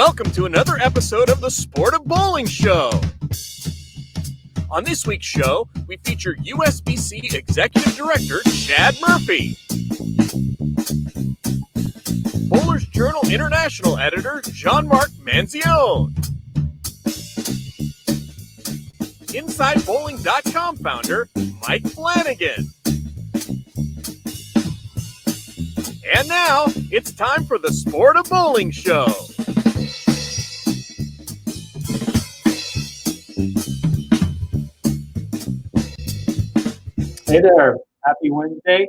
Welcome to another episode of the Sport of Bowling Show. On this week's show, we feature USBC Executive Director Chad Murphy, Bowler's Journal International Editor Gianmarc Manzione, InsideBowling.com founder Mike Flanagan. And now, it's time for the Sport of Bowling Show. Hey there. Happy Wednesday.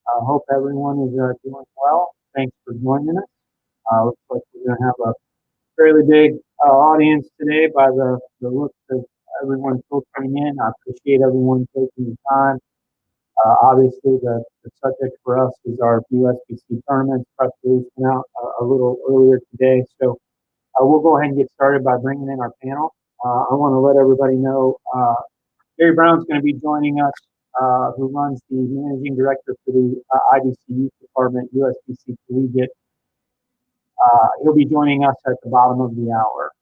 I hope everyone is doing well. Thanks for joining us. Looks like we're going to have a fairly big audience today by the looks of everyone filtering in. I appreciate everyone taking the time. Obviously, the subject for us is our USBC tournament. Press release went out a little earlier today. So we'll go ahead and get started by bringing in our panel. I want to let everybody know Gary Brown's going to be joining us. Who runs the managing director for the IBC Youth Department, USBC Collegiate. He'll be joining us at the bottom of the hour,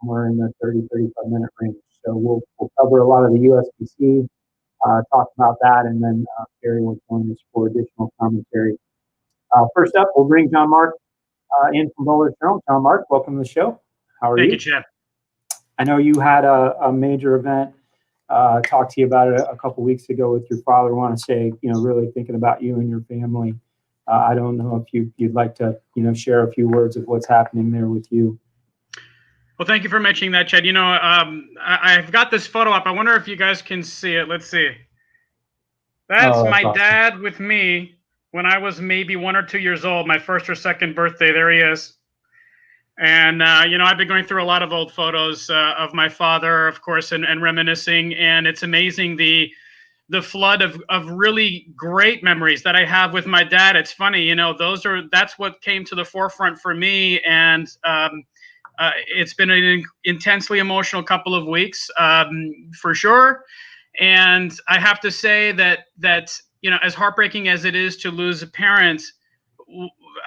somewhere in the 30-35 minute range. So we'll cover a lot of the USBC, talk about that, and then Gary will join us for additional commentary. First up, we'll bring Gianmarc in from Bowler's Journal. Gianmarc, welcome to the show. How are you? Thank you, Chad. I know you had a major event. Talked to you about it a couple weeks ago with your father. I want to say, really thinking about you and your family. I don't know if you'd like to, share a few words of what's happening there with you. Well, thank you for mentioning that, Chad. I've got this photo up. I wonder if you guys can see it. Let's see. That's my awesome. Dad with me when I was maybe 1 or 2 years old, my first or second birthday. There he is. And, I've been going through a lot of old photos of my father, of course, and reminiscing. And it's amazing the flood of really great memories that I have with my dad. It's funny, that's what came to the forefront for me. And it's been an intensely emotional couple of weeks, for sure. And I have to say that as heartbreaking as it is to lose a parent,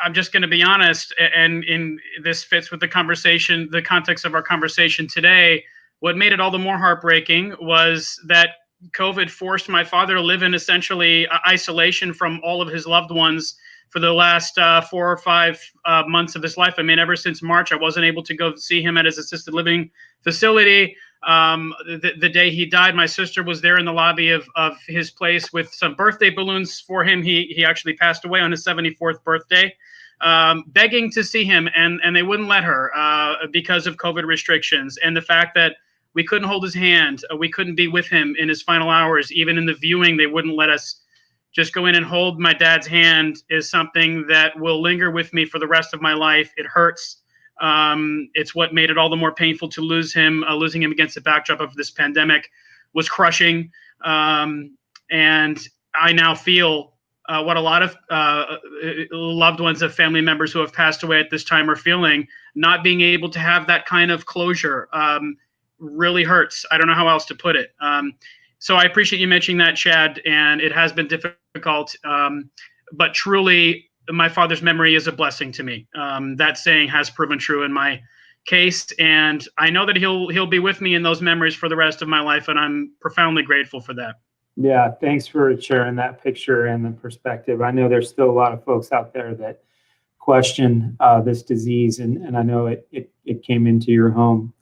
I'm just going to be honest, and this fits with the context of our conversation today. What made it all the more heartbreaking was that COVID forced my father to live in essentially isolation from all of his loved ones for the last 4 or 5 months of his life. I mean, ever since March, I wasn't able to go see him at his assisted living facility. The day he died, my sister was there in the lobby of his place with some birthday balloons for him. He actually passed away on his 74th birthday, begging to see him, and they wouldn't let her because of COVID restrictions and the fact that we couldn't hold his hand. We couldn't be with him in his final hours. Even in the viewing, they wouldn't let us just go in and hold my dad's hand. Is something that will linger with me for the rest of my life. It hurts. It's what made it all the more painful to lose him. Losing him against the backdrop of this pandemic was crushing. And I now feel what a lot of loved ones of family members who have passed away at this time are feeling. Not being able to have that kind of closure really hurts. I don't know how else to put it. So I appreciate you mentioning that, Chad, and it has been difficult. But truly, my father's memory is a blessing to me. That saying has proven true in my case, and I know that he'll be with me in those memories for the rest of my life, and I'm profoundly grateful for that. Yeah, thanks for sharing that picture and the perspective. I know there's still a lot of folks out there that question this disease, and I know it came into your home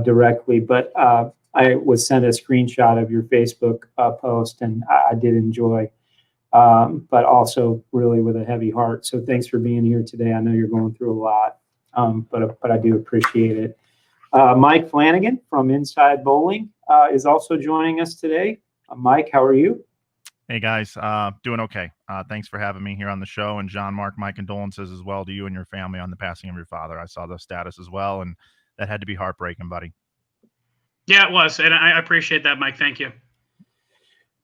directly, but I was sent a screenshot of your Facebook post, and I did enjoy. But also really with a heavy heart. So thanks for being here today. I know you're going through a lot, but I do appreciate it. Mike Flanagan from Inside Bowling is also joining us today. Mike, how are you? Hey guys, doing okay. Thanks for having me here on the show. And Gianmarc, my condolences as well to you and your family on the passing of your father. I saw the status as well, and that had to be heartbreaking, buddy. Yeah, it was, and I appreciate that, Mike. Thank you.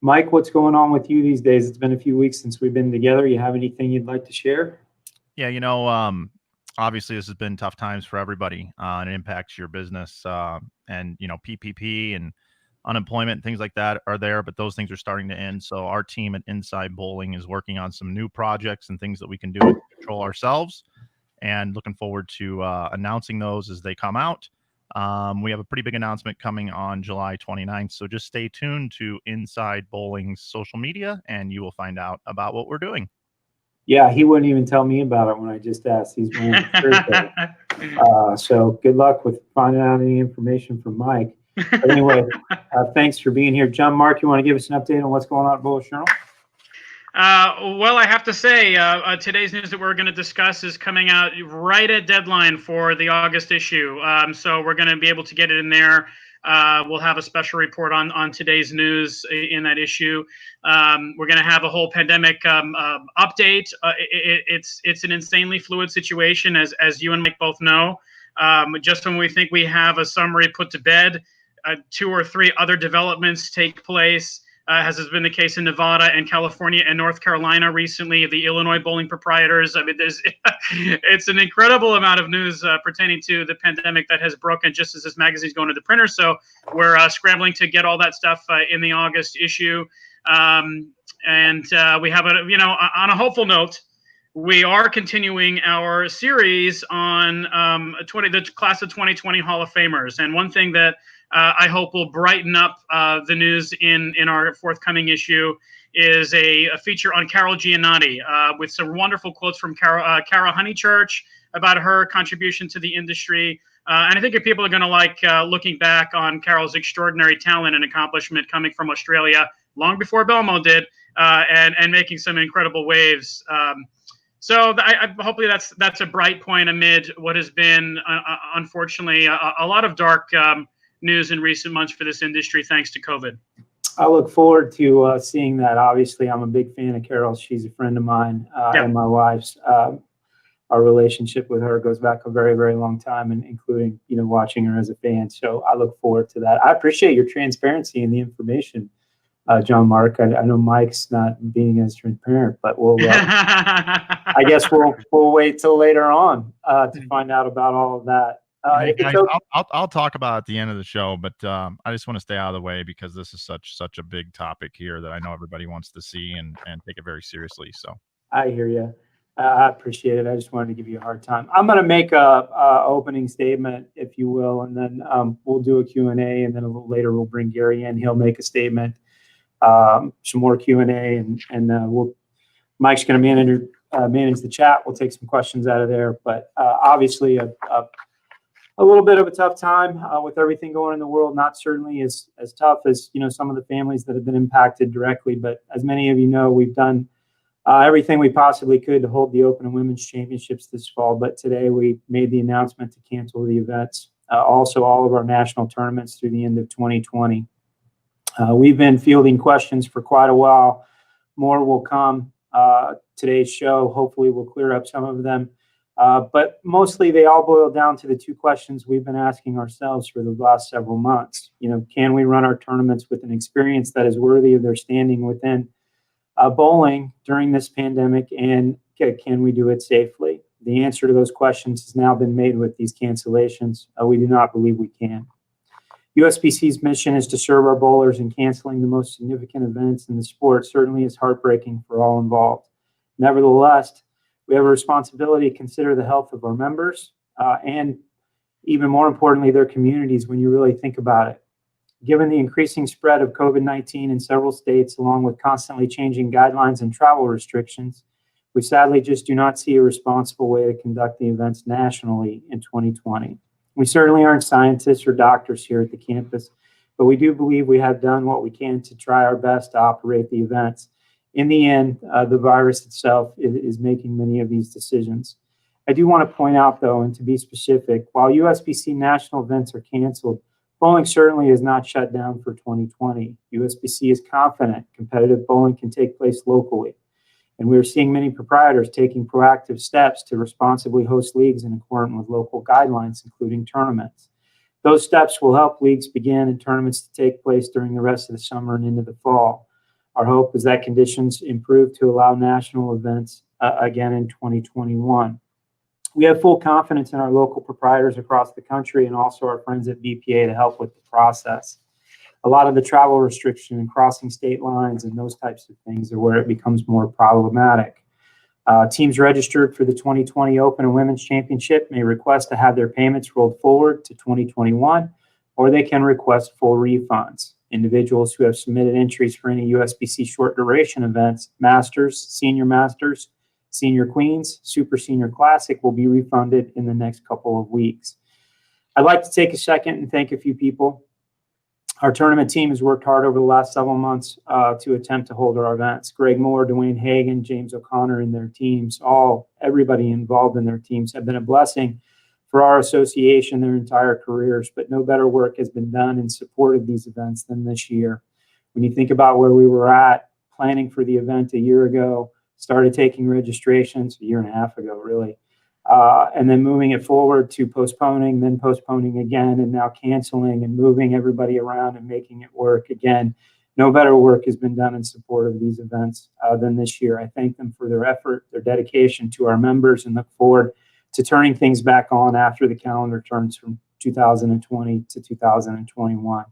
Mike, what's going on with you these days? It's been a few weeks since we've been together. You have anything you'd like to share? Yeah, obviously this has been tough times for everybody, and it impacts your business. And PPP and unemployment and things like that are there, but those things are starting to end. So our team at Inside Bowling is working on some new projects and things that we can do to control ourselves and looking forward to announcing those as they come out. We have a pretty big announcement coming on July 29th, so just stay tuned to Inside Bowling's social media, and you will find out about what we're doing. Yeah, he wouldn't even tell me about it when I just asked. He's more so good luck with finding out any information from Mike. But anyway, thanks for being here. Gianmarc, you want to give us an update on what's going on at Bowlers Journal? Well, I have to say, today's news that we're going to discuss is coming out right at deadline for the August issue. So we're going to be able to get it in there. We'll have a special report on today's news in that issue. We're going to have a whole pandemic update. It's an insanely fluid situation, as you and Mike both know. Just when we think we have a summary put to bed, 2 or 3 other developments take place. As has been the case in Nevada and California and North Carolina recently, the Illinois bowling proprietors. I mean, it's an incredible amount of news pertaining to the pandemic that has broken just as this magazine's going to the printer. So we're scrambling to get all that stuff in the August issue. And we have on a hopeful note, we are continuing our series on the class of 2020 Hall of Famers. And one thing that I hope will brighten up the news in our forthcoming issue is a feature on Carol Giannotti with some wonderful quotes from Cara Honeychurch about her contribution to the industry. And I think if people are going to like looking back on Carol's extraordinary talent and accomplishment coming from Australia long before Belmo did and making some incredible waves. So hopefully that's a bright point amid what has been, unfortunately, a lot of dark news in recent months for this industry, thanks to COVID. I look forward to seeing that. Obviously, I'm a big fan of Carol. She's a friend of mine and my wife's. Our relationship with her goes back a very, very long time, and including, watching her as a fan. So I look forward to that. I appreciate your transparency and the information, Gianmarc. I know Mike's not being as transparent, but we'll. I guess we'll wait till later on to find out about all of that. Hey guys, I'll talk about it at the end of the show, but I just want to stay out of the way because this is such a big topic here that I know everybody wants to see and take it very seriously. So I hear you. I appreciate it. I just wanted to give you a hard time. I'm going to make a opening statement, if you will, and then we'll do a Q&A, and then a little later we'll bring Gary in. He'll make a statement, some more Q&A, and Mike's going to manage the chat. We'll take some questions out of there, but obviously a little bit of a tough time with everything going in the world. Not certainly as tough as some of the families that have been impacted directly, but as many of you know, we've done everything we possibly could to hold the Open and Women's Championships this fall. But today we made the announcement to cancel the events. Also, all of our national tournaments through the end of 2020. We've been fielding questions for quite a while. More will come. Today's show hopefully will clear up some of them. But mostly they all boil down to the 2 questions we've been asking ourselves for the last several months. Can we run our tournaments with an experience that is worthy of their standing within bowling during this pandemic, and can we do it safely? The answer to those questions has now been made with these cancellations. We do not believe we can. USBC's mission is to serve our bowlers, and canceling the most significant events in the sport certainly is heartbreaking for all involved. Nevertheless, we have a responsibility to consider the health of our members and, even more importantly, their communities when you really think about it. Given the increasing spread of COVID-19 in several states, along with constantly changing guidelines and travel restrictions, we sadly just do not see a responsible way to conduct the events nationally in 2020. We certainly aren't scientists or doctors here at the campus, but we do believe we have done what we can to try our best to operate the events. In the end, the virus itself is making many of these decisions. I do want to point out, though, and to be specific, while USBC national events are canceled, bowling certainly is not shut down for 2020. USBC is confident competitive bowling can take place locally, and we are seeing many proprietors taking proactive steps to responsibly host leagues in accordance with local guidelines, including tournaments. Those steps will help leagues begin and tournaments to take place during the rest of the summer and into the fall. Our hope is that conditions improve to allow national events again in 2021. We have full confidence in our local proprietors across the country and also our friends at BPA to help with the process. A lot of the travel restriction and crossing state lines and those types of things are where it becomes more problematic. Teams registered for the 2020 Open and Women's Championship may request to have their payments rolled forward to 2021, or they can request full refunds. Individuals who have submitted entries for any USBC short duration events, Masters, Senior Queens, Super Senior Classic, will be refunded in the next couple of weeks. I'd like to take a second and thank a few people. Our tournament team has worked hard over the last several months to attempt to hold our events. Greg Moore, Dwayne Hagan, James O'Connor and their teams, everybody involved in their teams have been a blessing for our association their entire careers, but no better work has been done in support of these events than this year. When you think about where we were at planning for the event a year ago, started taking registrations a year and a half ago, really, and then moving it forward to postponing, then postponing again, and now canceling and moving everybody around and making it work again. No better work has been done in support of these events than this year. I thank them for their effort, their dedication to our members, and look forward to turning things back on after the calendar turns from 2020 to 2021.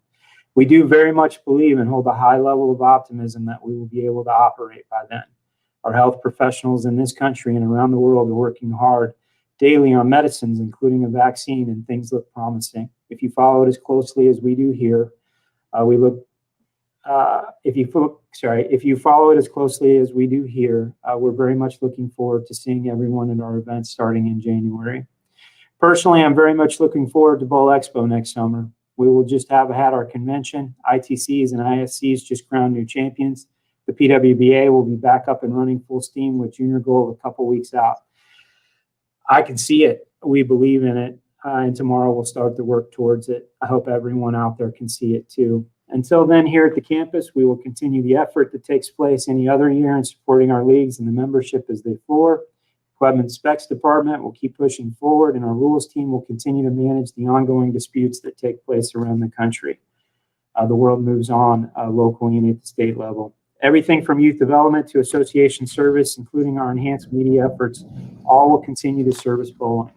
We do very much believe and hold a high level of optimism that we will be able to operate by then. Our health professionals in this country and around the world are working hard daily on medicines, including a vaccine, and things look promising. If you follow it as closely as we do here, if you follow it as closely as we do here, we're very much looking forward to seeing everyone at our events starting in January. Personally, I'm very much looking forward to Bowl Expo next summer. We will just have had our convention. ITCs and ISCs just crowned new champions. The PWBA will be back up and running full steam with Junior Gold a couple weeks out. I can see it. We believe in it. And tomorrow we'll start to work towards it. I hope everyone out there can see it too. Until then, here at the campus, we will continue the effort that takes place any other year in supporting our leagues and the membership as they floor. Equipment Specs Department will keep pushing forward, and our rules team will continue to manage the ongoing disputes that take place around the country. The world moves on locally and at the state level. Everything from youth development to association service, including our enhanced media efforts, all will continue to service bowling.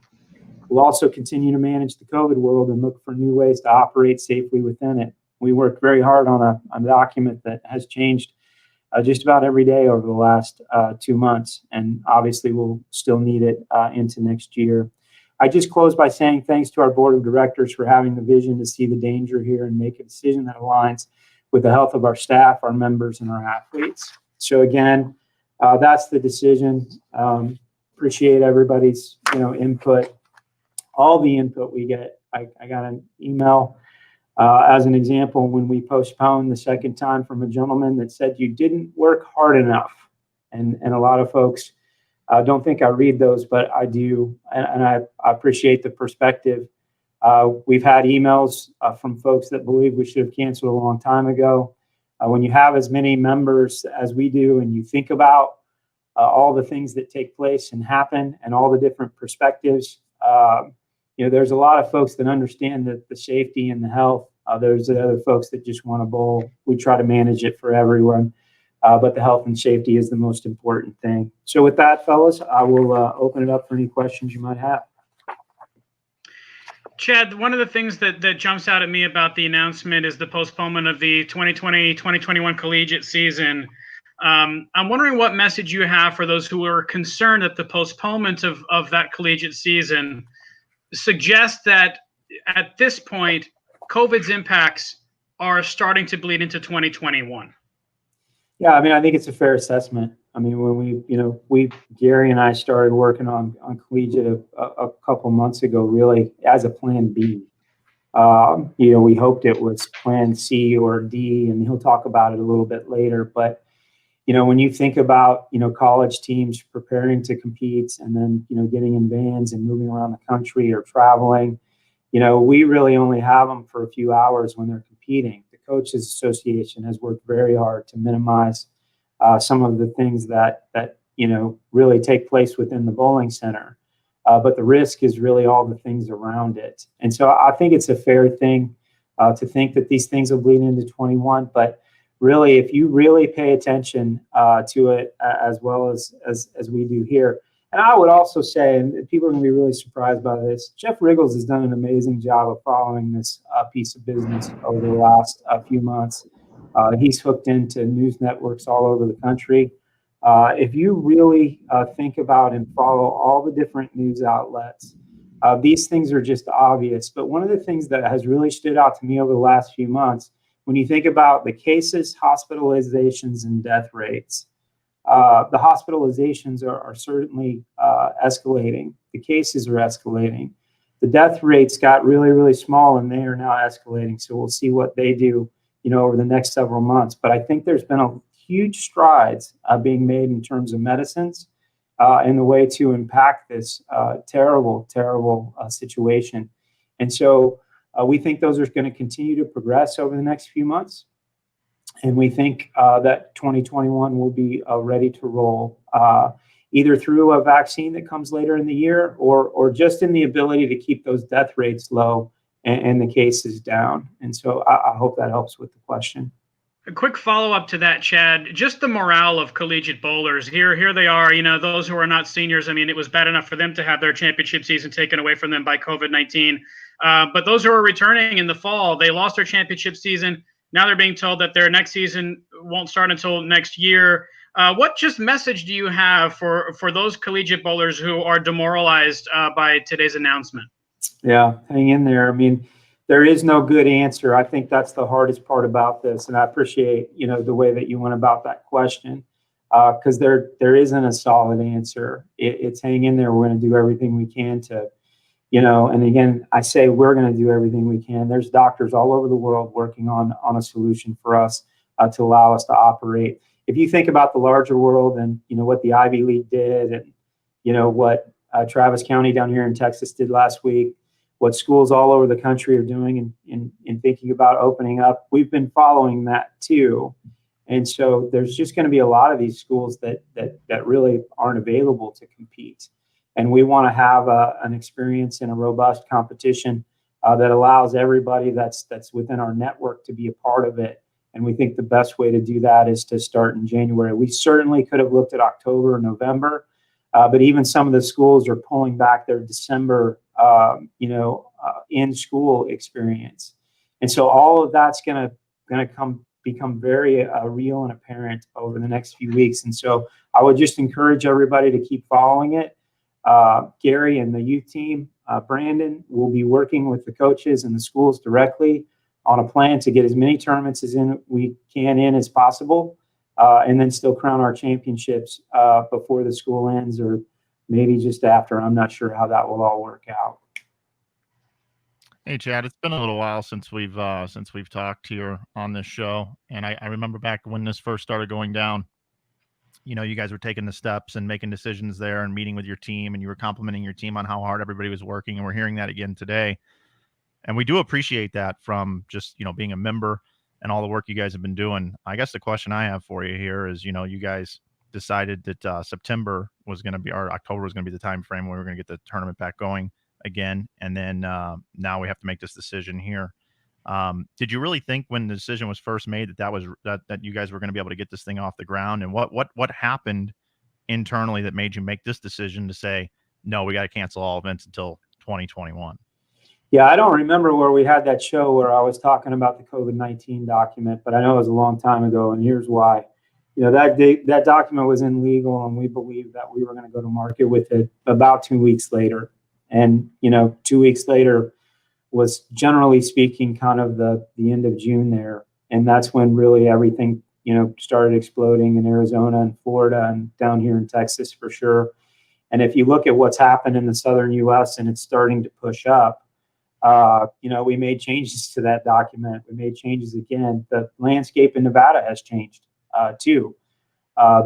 We'll also continue to manage the COVID world and look for new ways to operate safely within it. We worked very hard on a document that has changed just about every day over the last 2 months, and obviously we'll still need it into next year. I just close by saying thanks to our board of directors for having the vision to see the danger here and make a decision that aligns with the health of our staff, our members, and our athletes. So again, that's the decision. Appreciate everybody's input, all the input we get. I got an email as an example when we postponed the second time from a gentleman that said you didn't work hard enough, and a lot of folks don't think I read those, but I do, and I appreciate the perspective. We've had emails from folks that believe we should have canceled a long time ago. When you have as many members as we do, and you think about all the things that take place and happen, and all the different perspectives, there's a lot of folks that understand the safety and the health. There's the other folks that just want to bowl. We try to manage it for everyone, but the health and safety is the most important thing. So with that, fellas, I will open it up for any questions you might have. Chad, one of the things that jumps out at me about the announcement is the postponement of the 2020-2021 collegiate season. I'm wondering what message you have for those who are concerned that the postponement of that collegiate season suggests that at this point, COVID's impacts are starting to bleed into 2021. Yeah, I think it's a fair assessment. When Gary and I started working on collegiate a couple months ago, really as a plan B. We hoped it was plan C or D, and he'll talk about it a little bit later. But, when you think about, college teams preparing to compete and then, getting in vans and moving around the country or traveling, we really only have them for a few hours when they're competing. The Coaches Association has worked very hard to minimize some of the things that really take place within the bowling center. But the risk is really all the things around it. And so I think it's a fair thing to think that these things will bleed into 21. But really, if you really pay attention to it as well as we do here, and I would also say, and people are going to be really surprised by this, Jeff Riggles has done an amazing job of following this piece of business over the last few months. He's hooked into news networks all over the country. If you really think about and follow all the different news outlets, these things are just obvious. But one of the things that has really stood out to me over the last few months, when you think about the cases, hospitalizations, and death rates, the hospitalizations are certainly escalating. The cases are escalating. The death rates got really, really small, and they are now escalating. So we'll see what they do, over the next several months. But I think there's been a huge strides being made in terms of medicines and the way to impact this terrible, terrible situation. And so we think those are going to continue to progress over the next few months. And we think that 2021 will be ready to roll, either through a vaccine that comes later in the year or just in the ability to keep those death rates low and the cases down. And so I hope that helps with the question. A quick follow-up to that, Chad, just the morale of collegiate bowlers. Here they are, those who are not seniors. I mean, it was bad enough for them to have their championship season taken away from them by COVID-19. But those who are returning in the fall, they lost their championship season. Now they're being told that their next season won't start until next year. What just message do you have for those collegiate bowlers who are demoralized by today's announcement? Yeah, hang in there. I mean, there is no good answer. I think that's the hardest part about this, and I appreciate the way that you went about that question, because there isn't a solid answer. It's hang in there. We're going to do everything we can to, and again, I say we're going to do everything we can. There's doctors all over the world working on a solution for us to allow us to operate. If you think about the larger world and what the Ivy League did, and what Travis County down here in Texas did last week, what schools all over the country are doing in thinking about opening up, we've been following that too. And so there's just going to be a lot of these schools that really aren't available to compete. And we want to have an experience in a robust competition that allows everybody that's within our network to be a part of it. And we think the best way to do that is to start in January. We certainly could have looked at October or November, but even some of the schools are pulling back their December, in-school experience. And so all of that's going to become very real and apparent over the next few weeks. And so I would just encourage everybody to keep following it. Gary and the youth team, Brandon, will be working with the coaches and the schools directly on a plan to get as many tournaments as we can in as possible, and then still crown our championships before the school ends, or maybe just after. I'm not sure how that will all work out. Hey, Chad, it's been a little while since we've talked here on this show, and I remember back when this first started going down. You guys were taking the steps and making decisions there and meeting with your team, and you were complimenting your team on how hard everybody was working, and we're hearing that again today. And we do appreciate that from just, being a member and all the work you guys have been doing. I guess the question I have for you here is, you guys decided that September was going to be, or October was going to be the time frame where we were going to get the tournament back going again. And then now we have to make this decision here. Did you really think when the decision was first made that you guys were going to be able to get this thing off the ground? And what happened internally that made you make this decision to say, no, we got to cancel all events until 2021? Yeah, I don't remember where we had that show where I was talking about the COVID-19 document, but I know it was a long time ago, and here's why. That document was in legal, and we believed that we were going to go to market with it about 2 weeks later. And 2 weeks later was, generally speaking, kind of the end of June there, and that's when really everything started exploding in Arizona and Florida and down here in Texas for sure. And if you look at what's happened in the southern U.S. and it's starting to push up, we made changes to that document. We made changes again. The landscape in Nevada has changed too.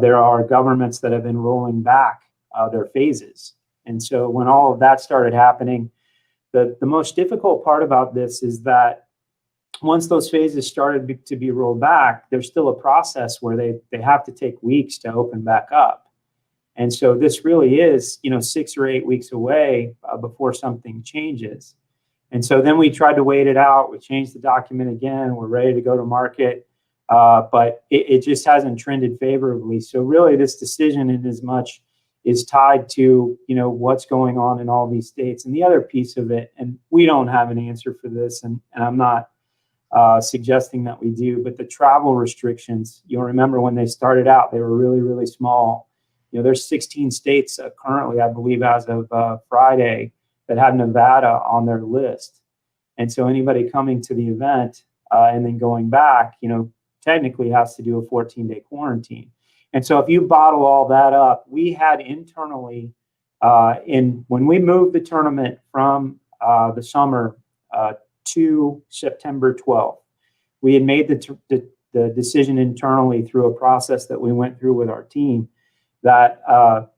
There are governments that have been rolling back their phases. And so when all of that started happening, the most difficult part about this is that once those phases started to be rolled back, there's still a process where they have to take weeks to open back up. And so this really is, 6 or 8 weeks away before something changes. And so then we tried to wait it out. We changed the document again. We're ready to go to market, but it just hasn't trended favorably. So really this decision in as much is tied to, what's going on in all these states. And the other piece of it, and we don't have an answer for this, and I'm not suggesting that we do. But the travel restrictions, you'll remember when they started out, they were really, really small. There's 16 states currently, I believe, as of Friday, that have Nevada on their list. And so anybody coming to the event and then going back, technically has to do a 14-day quarantine. And so if you bottle all that up, we had internally, when we moved the tournament from the summer to September 12th, we had made the decision internally through a process that we went through with our team that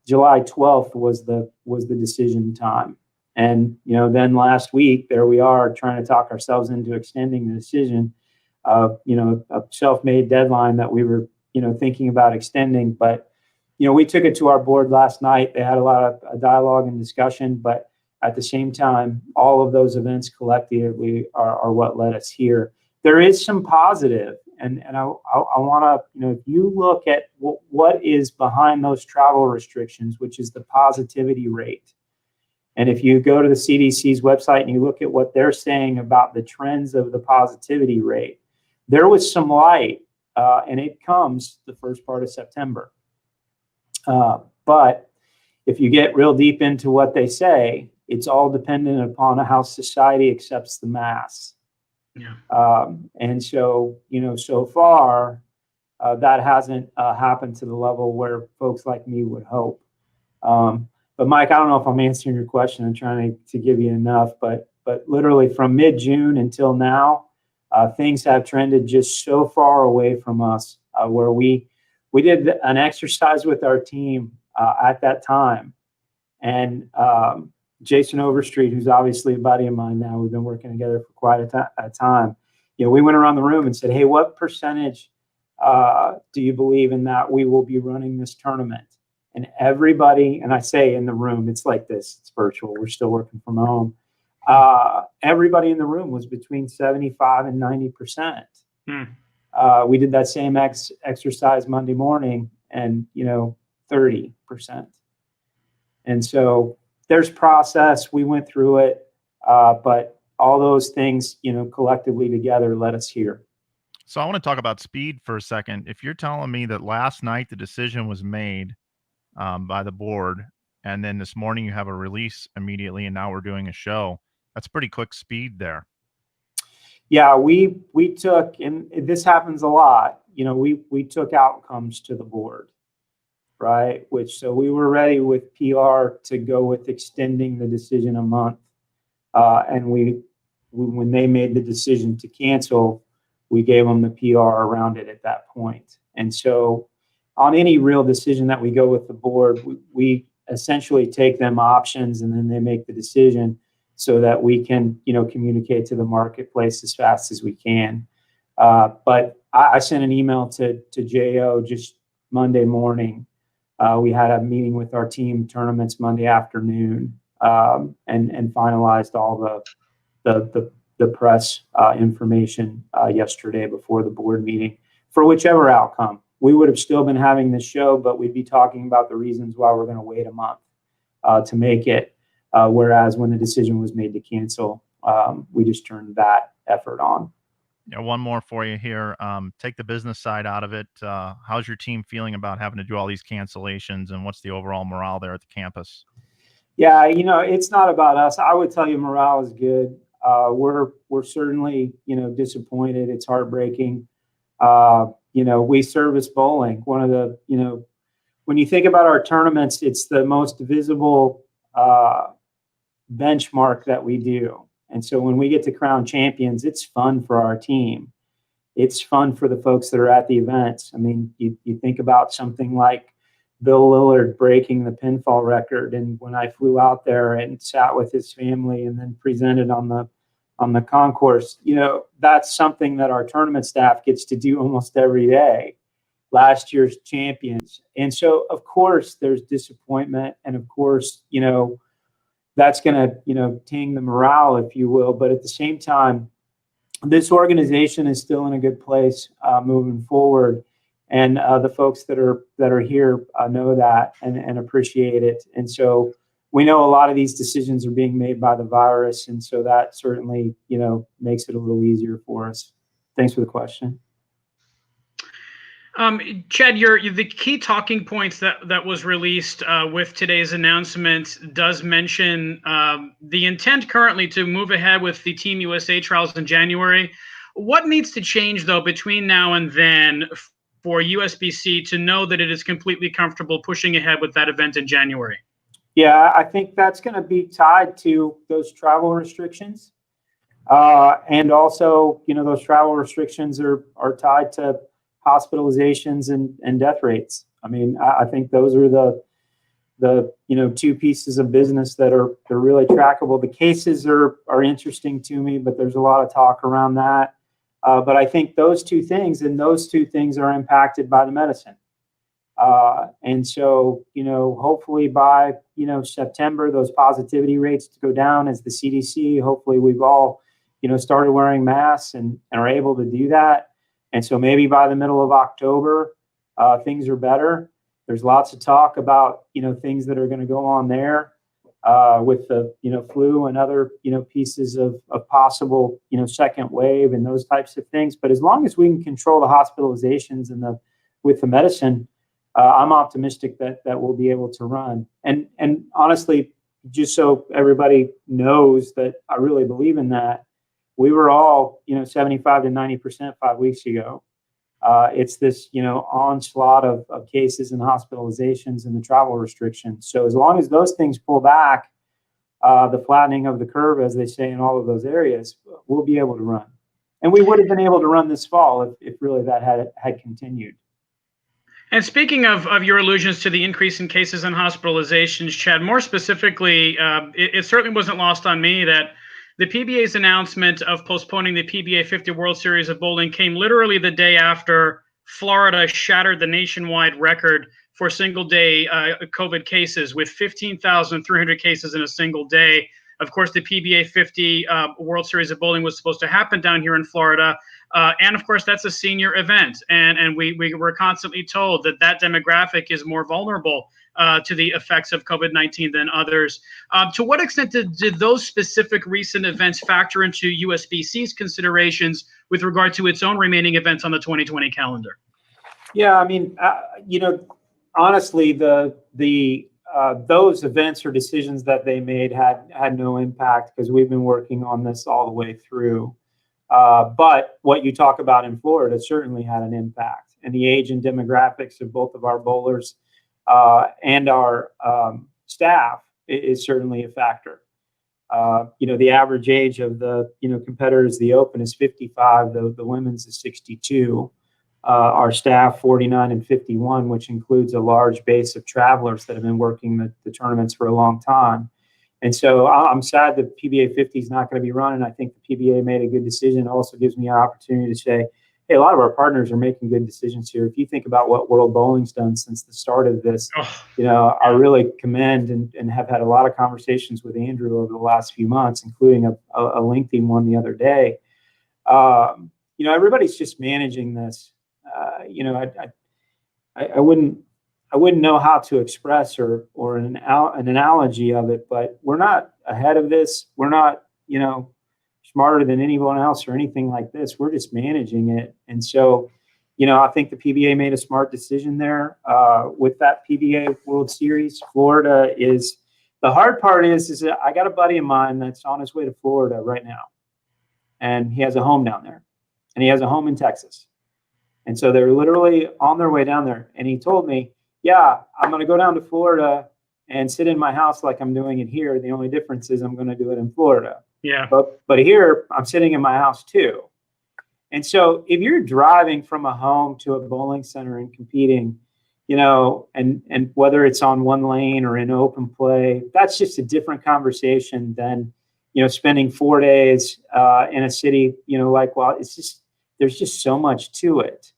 July 12th was the decision time. And then last week, there we are trying to talk ourselves into extending the decision of a self-made deadline that we were thinking about extending. But we took it to our board last night. They had a lot of dialogue and discussion, but at the same time, all of those events collectively are what led us here. There is some positive, and I want to, if you look at what is behind those travel restrictions, which is the positivity rate, and if you go to the CDC's website and you look at what they're saying about the trends of the positivity rate, there was some light, and it comes the first part of September. But if you get real deep into what they say, it's all dependent upon how society accepts the masks. Yeah. And so, so far, that hasn't happened to the level where folks like me would hope. But Mike, I don't know if I'm answering your question. I'm trying to give you enough, but literally from mid-June until now, things have trended just so far away from us, where we did an exercise with our team at that time. And Jason Overstreet, who's obviously a buddy of mine now, we've been working together for quite a time. We went around the room and said, hey, what percentage do you believe in that we will be running this tournament? And everybody, and I say in the room, it's like this, it's virtual, we're still working from home. Everybody in the room was between 75 and 90%. We did that same exercise Monday morning, and 30%. And so there's process. We went through it, but all those things, collectively together led us here. So I want to talk about speed for a second. If you're telling me that last night the decision was made by the board, and then this morning you have a release immediately, and now we're doing a show, that's pretty quick speed there. Yeah, we took, and this happens a lot, we took outcomes to the board, right? So we were ready with PR to go with extending the decision a month. And when they made the decision to cancel, we gave them the PR around it at that point. And so on any real decision that we go with the board, we essentially take them options, and then they make the decision so that we can, communicate to the marketplace as fast as we can. But I sent an email to JO just Monday morning. We had a meeting with our team tournaments Monday afternoon, and finalized all the press information yesterday before the board meeting for whichever outcome. We would have still been having this show, but we'd be talking about the reasons why we're going to wait a month to make it. Whereas when the decision was made to cancel, we just turned that effort on. Yeah, one more for you here. Take the business side out of it. How's your team feeling about having to do all these cancellations, and what's the overall morale there at the campus? Yeah, it's not about us. I would tell you morale is good. We're certainly, disappointed. It's heartbreaking. We service bowling. One of the, when you think about our tournaments, it's the most visible benchmark that we do. And so when we get to crown champions, it's fun for our team. It's fun for the folks that are at the events. I mean, you think about something like Bill Lillard breaking the pinfall record. And when I flew out there and sat with his family and then presented on the concourse, that's something that our tournament staff gets to do almost every day. Last year's champions. And so, of course, there's disappointment. And of course, that's going to, ting the morale, if you will. But at the same time, this organization is still in a good place moving forward. And the folks that are here know that and appreciate it. And so we know a lot of these decisions are being made by the virus, and so that certainly, makes it a little easier for us. Thanks for the question. Chad, the key talking points that was released with today's announcement does mention the intent currently to move ahead with the Team USA trials in January. What needs to change, though, between now and then for USBC to know that it is completely comfortable pushing ahead with that event in January? Yeah, I think that's going to be tied to those travel restrictions. And also, those travel restrictions are tied to hospitalizations and death rates. I mean, I think those are the two pieces of business that are really trackable. The cases are interesting to me, but there's a lot of talk around that. But I think those two things are impacted by the medicine. And so, hopefully by, September, those positivity rates go down as the CDC, hopefully we've all, started wearing masks and are able to do that. And so maybe by the middle of October, things are better. There's lots of talk about, things that are going to go on there with the, flu and other, pieces of possible, second wave and those types of things. But as long as we can control the hospitalizations and with the medicine, I'm optimistic that we'll be able to run. And honestly, just so everybody knows that I really believe in that, we were all, 75 to 90% 5 weeks ago. It's this, onslaught of cases and hospitalizations and the travel restrictions. So as long as those things pull back, the flattening of the curve, as they say in all of those areas, we'll be able to run. And we would have been able to run this fall if really that had continued. And speaking of your allusions to the increase in cases and hospitalizations, Chad, more specifically, it certainly wasn't lost on me that the PBA's announcement of postponing the PBA 50 World Series of Bowling came literally the day after Florida shattered the nationwide record for single-day COVID cases with 15,300 cases in a single day. Of course, the PBA 50 World Series of Bowling was supposed to happen down here in Florida. And of course, that's a senior event. And we were constantly told that demographic is more vulnerable to the effects of COVID-19 than others. To what extent did those specific recent events factor into USBC's considerations with regard to its own remaining events on the 2020 calendar? Yeah, I mean, honestly, those events or decisions that they made had no impact because we've been working on this all the way through. But what you talk about in Florida certainly had an impact, and the age and demographics of both of our bowlers and our staff is certainly a factor. The average age of the competitors, the Open is 55, the women's is 62. Our staff 49 and 51, which includes a large base of travelers that have been working the tournaments for a long time. And so I'm sad that PBA 50 is not going to be running. I think the PBA made a good decision. It also gives me an opportunity to say, hey, a lot of our partners are making good decisions here. If you think about what World Bowling's done since the start of this, I really commend and have had a lot of conversations with Andrew over the last few months, including a lengthy one the other day. Everybody's just managing this. I wouldn't know how to express or an analogy of it, but we're not ahead of this. We're not, smarter than anyone else or anything like this. We're just managing it. And so, I think the PBA made a smart decision there with that PBA World Series. Florida is the hard part is that I got a buddy of mine that's on his way to Florida right now, and he has a home down there, and he has a home in Texas. And so they're literally on their way down there. And he told me, yeah, I'm going to go down to Florida and sit in my house like I'm doing it here. The only difference is I'm going to do it in Florida. Yeah. But here I'm sitting in my house too. And so if you're driving from a home to a bowling center and competing, and whether it's on one lane or in open play, that's just a different conversation than, spending 4 days in a city, there's just so much to it.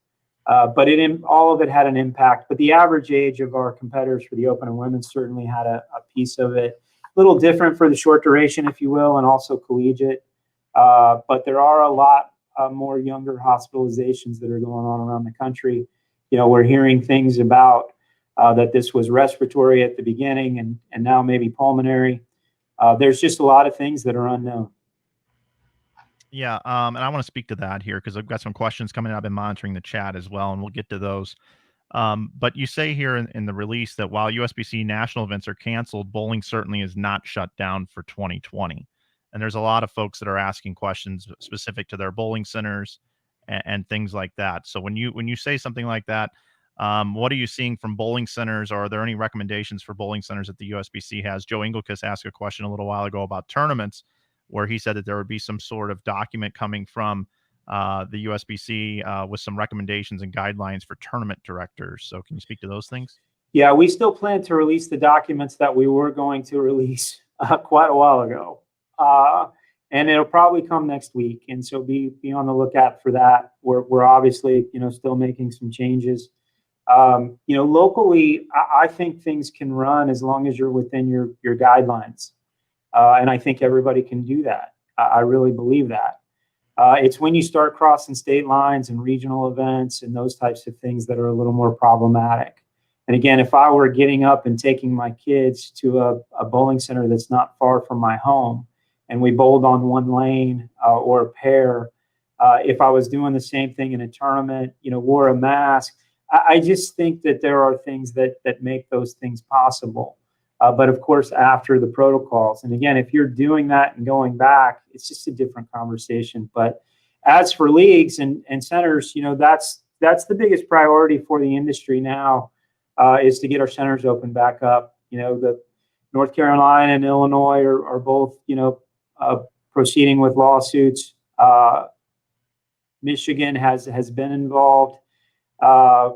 But all of it had an impact. But the average age of our competitors for the Open and Women's certainly had a piece of it. A little different for the short duration, if you will, and also collegiate. But there are a lot more younger hospitalizations that are going on around the country. We're hearing things about that this was respiratory at the beginning and now maybe pulmonary. There's just a lot of things that are unknown. Yeah, and I want to speak to that here because I've got some questions coming in. I've been monitoring the chat as well, and we'll get to those. But you say here in the release that while USBC national events are canceled, bowling certainly is not shut down for 2020. And there's a lot of folks that are asking questions specific to their bowling centers and things like that. So when you say something like that, what are you seeing from bowling centers? Or are there any recommendations for bowling centers that the USBC has? Joe Engelkus asked a question a little while ago about tournaments, where he said that there would be some sort of document coming from the USBC with some recommendations and guidelines for tournament directors. So can you speak to those things? Yeah, we still plan to release the documents that we were going to release quite a while ago. And it'll probably come next week. And so be on the lookout for that. We're obviously, still making some changes. Locally, I think things can run as long as you're within your guidelines. And I think everybody can do that. I really believe that. It's when you start crossing state lines and regional events and those types of things that are a little more problematic. And again, if I were getting up and taking my kids to a bowling center that's not far from my home, and we bowled on one lane or a pair, if I was doing the same thing in a tournament, wore a mask, I just think that there are things that make those things possible. But of course, after the protocols. And again, if you're doing that and going back, it's just a different conversation. But as for leagues and centers, that's the biggest priority for the industry now, is to get our centers open back up. The North Carolina and Illinois are both, proceeding with lawsuits. Michigan has been involved.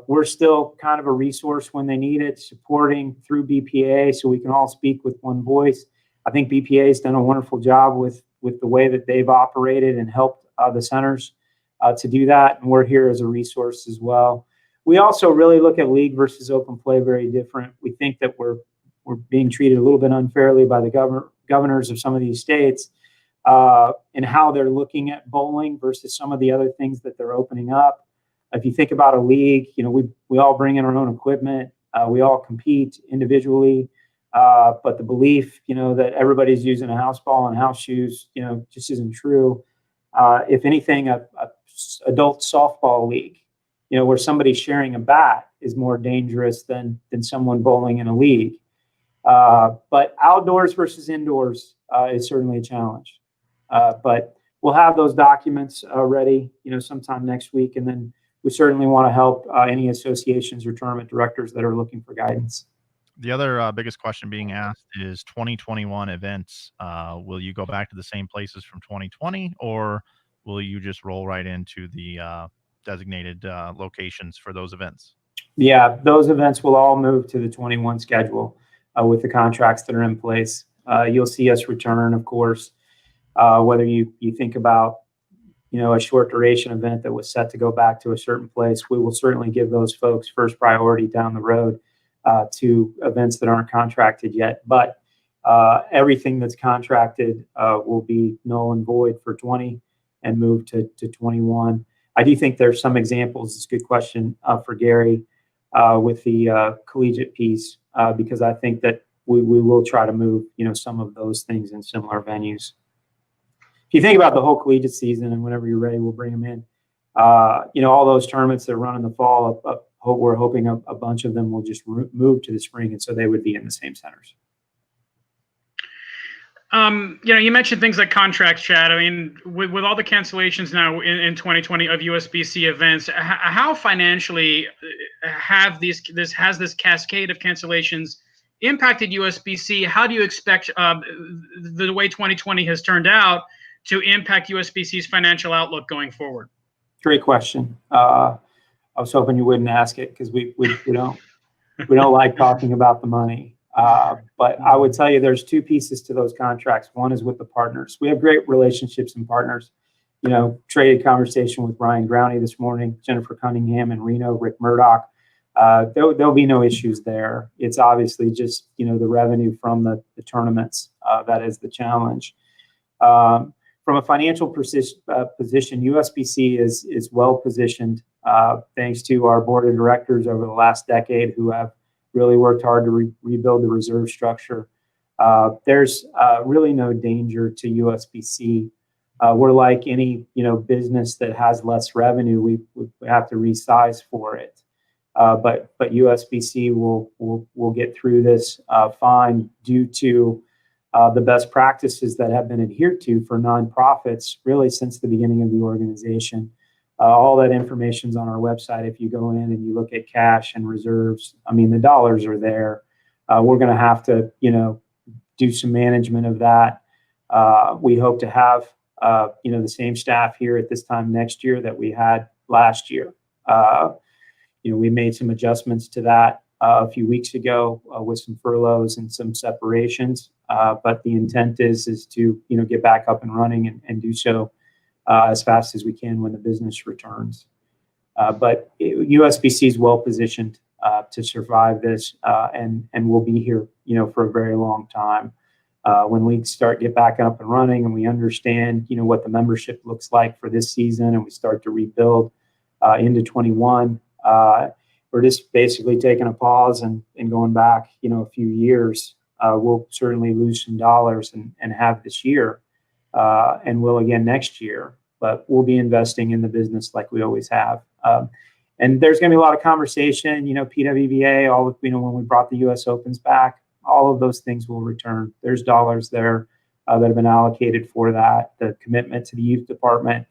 We're still kind of a resource when they need it, supporting through BPA so we can all speak with one voice. I think BPA has done a wonderful job with the way that they've operated and helped the centers to do that. And we're here as a resource as well. We also really look at league versus open play very different. We think that we're being treated a little bit unfairly by the governors of some of these states and how they're looking at bowling versus some of the other things that they're opening up. If you think about a league, we all bring in our own equipment. We all compete individually. But the belief, that everybody's using a house ball and house shoes, just isn't true. If anything, a adult softball league, where somebody's sharing a bat is more dangerous than someone bowling in a league. But outdoors versus indoors is certainly a challenge. But we'll have those documents ready, sometime next week. And then we certainly want to help any associations or tournament directors that are looking for guidance. The other biggest question being asked is 2021 events. Will you go back to the same places from 2020, or will you just roll right into the designated locations for those events? Yeah, those events will all move to the 21 schedule with the contracts that are in place. You'll see us return, of course, whether you think about a short duration event that was set to go back to a certain place. We will certainly give those folks first priority down the road to events that aren't contracted yet. But everything that's contracted will be null and void for 20 and move to 21. I do think there's some examples. It's a good question for Gary with the collegiate piece, because I think that we will try to move, some of those things in similar venues. If you think about the whole collegiate season, and whenever you're ready, we'll bring them in. All those tournaments that run in the fall, we're hoping a bunch of them will just move to the spring, and so they would be in the same centers. You mentioned things like contracts, Chad. I mean, with all the cancellations now in 2020 of USBC events, how financially has this cascade of cancellations impacted USBC? How do you expect the way 2020 has turned out to impact USBC's financial outlook going forward? Great question. I was hoping you wouldn't ask it because we don't like talking about the money. But I would tell you there's two pieces to those contracts. One is with the partners. We have great relationships and partners. Traded conversation with Ryan Growney this morning, Jennifer Cunningham in Reno, Rick Murdoch. There'll be no issues there. It's obviously just, the revenue from the tournaments that is the challenge. From a financial position, USBC is well positioned thanks to our board of directors over the last decade who have really worked hard to rebuild the reserve structure. There's really no danger to USBC. We're like any business that has less revenue. We have to resize for it. But USBC will get through this fine due to the best practices that have been adhered to for nonprofits really since the beginning of the organization. All that information is on our website. If you go in and you look at cash and reserves, I mean, the dollars are there. We're going to have to, do some management of that. We hope to have, the same staff here at this time next year that we had last year. We made some adjustments to that a few weeks ago with some furloughs and some separations. But the intent is to, get back up and running and do so as fast as we can when the business returns. But USBC is well positioned to survive this and we'll be here, for a very long time. When leagues get back up and running and we understand, what the membership looks like for this season and we start to rebuild into 21, we're just basically taking a pause and going back, a few years. We'll certainly lose some dollars and have this year and will again next year, but we'll be investing in the business like we always have. And there's going to be a lot of conversation, PWBA, when we brought the U.S. Opens back, all of those things will return. There's dollars there that have been allocated for that. The commitment to the youth department,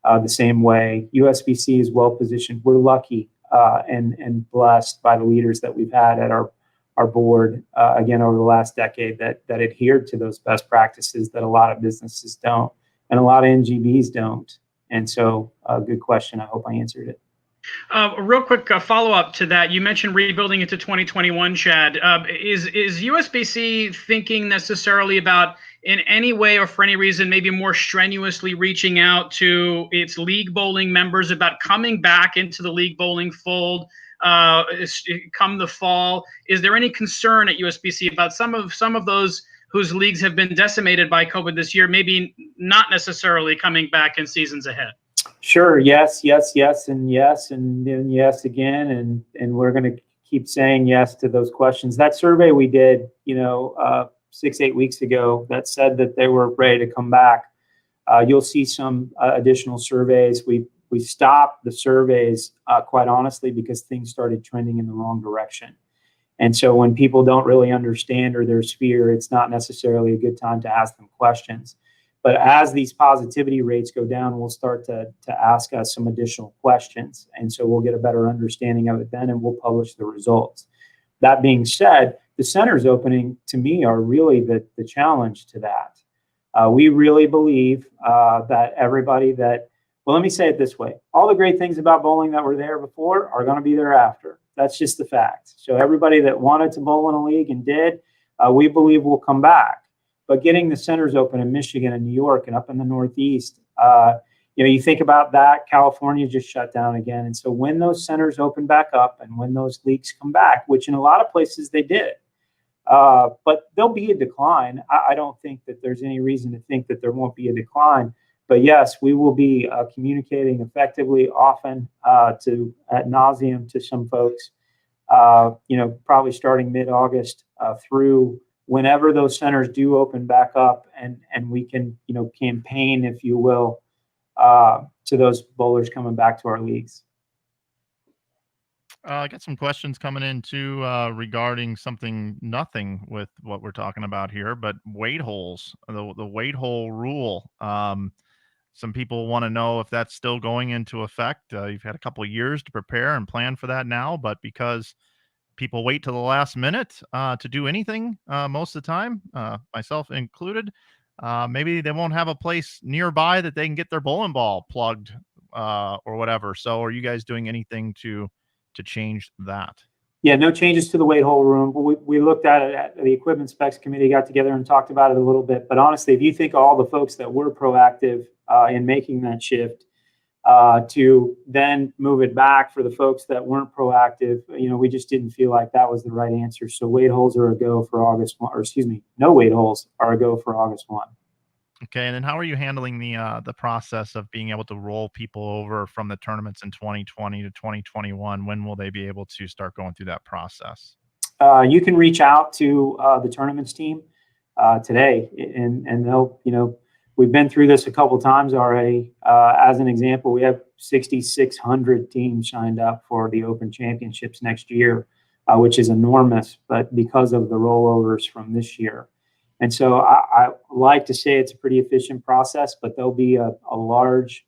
the same way. USBC is well positioned. We're lucky and blessed by the leaders that we've had at our board, again, over the last decade that adhered to those best practices that a lot of businesses don't and a lot of NGBs don't. And so, good question. I hope I answered it. A real quick follow-up to that. You mentioned rebuilding into 2021, Chad. Is USBC thinking necessarily about, in any way or for any reason, maybe more strenuously reaching out to its league bowling members about coming back into the league bowling fold come the fall? Is there any concern at USBC about some of those whose leagues have been decimated by COVID this year, maybe not necessarily coming back in seasons ahead? Sure. Yes, and then yes again. And we're going to keep saying yes to those questions. That survey we did, 6-8 weeks ago that said that they were ready to come back. You'll see some additional surveys. We stopped the surveys, quite honestly, because things started trending in the wrong direction. And so when people don't really understand or there's fear, it's not necessarily a good time to ask them questions. But as these positivity rates go down, we'll start to ask us some additional questions. And so we'll get a better understanding of it then, and we'll publish the results. That being said, the centers opening, to me, are really the challenge to that. We really believe that everybody well, let me say it this way. All the great things about bowling that were there before are going to be there after. That's just the fact. So everybody that wanted to bowl in a league and did, we believe will come back. But getting the centers open in Michigan and New York and up in the Northeast, you think about that, California just shut down again. And so when those centers open back up and when those leagues come back, which in a lot of places they did, but there'll be a decline. I don't think that there's any reason to think that there won't be a decline. But yes, we will be communicating effectively, often ad nauseum to some folks, probably starting mid-August through whenever those centers do open back up and we can, campaign, if you will, to those bowlers coming back to our leagues. I got some questions coming in too regarding nothing with what we're talking about here, but weight holes, the weight hole rule. Some people want to know if that's still going into effect. You've had a couple of years to prepare and plan for that now, but because people wait till the last minute to do anything most of the time, myself included, maybe they won't have a place nearby that they can get their bowling ball plugged or whatever. So are you guys doing anything to change that? Yeah, no changes to the weight hole room. We looked at it at the equipment specs committee, got together and talked about it a little bit. But honestly, if you think of all the folks that were proactive in making that shift to then move it back for the folks that weren't proactive, we just didn't feel like that was the right answer. So weight holes are a go for August 1, or excuse me, no weight holes are a go for August 1. Okay, and then how are you handling the process of being able to roll people over from the tournaments in 2020 to 2021? When will they be able to start going through that process? You can reach out to the tournaments team today, and they'll, we've been through this a couple times already. As an example, we have 6,600 teams signed up for the Open Championships next year, which is enormous, but because of the rollovers from this year. And so I like to say it's a pretty efficient process, but there'll be a large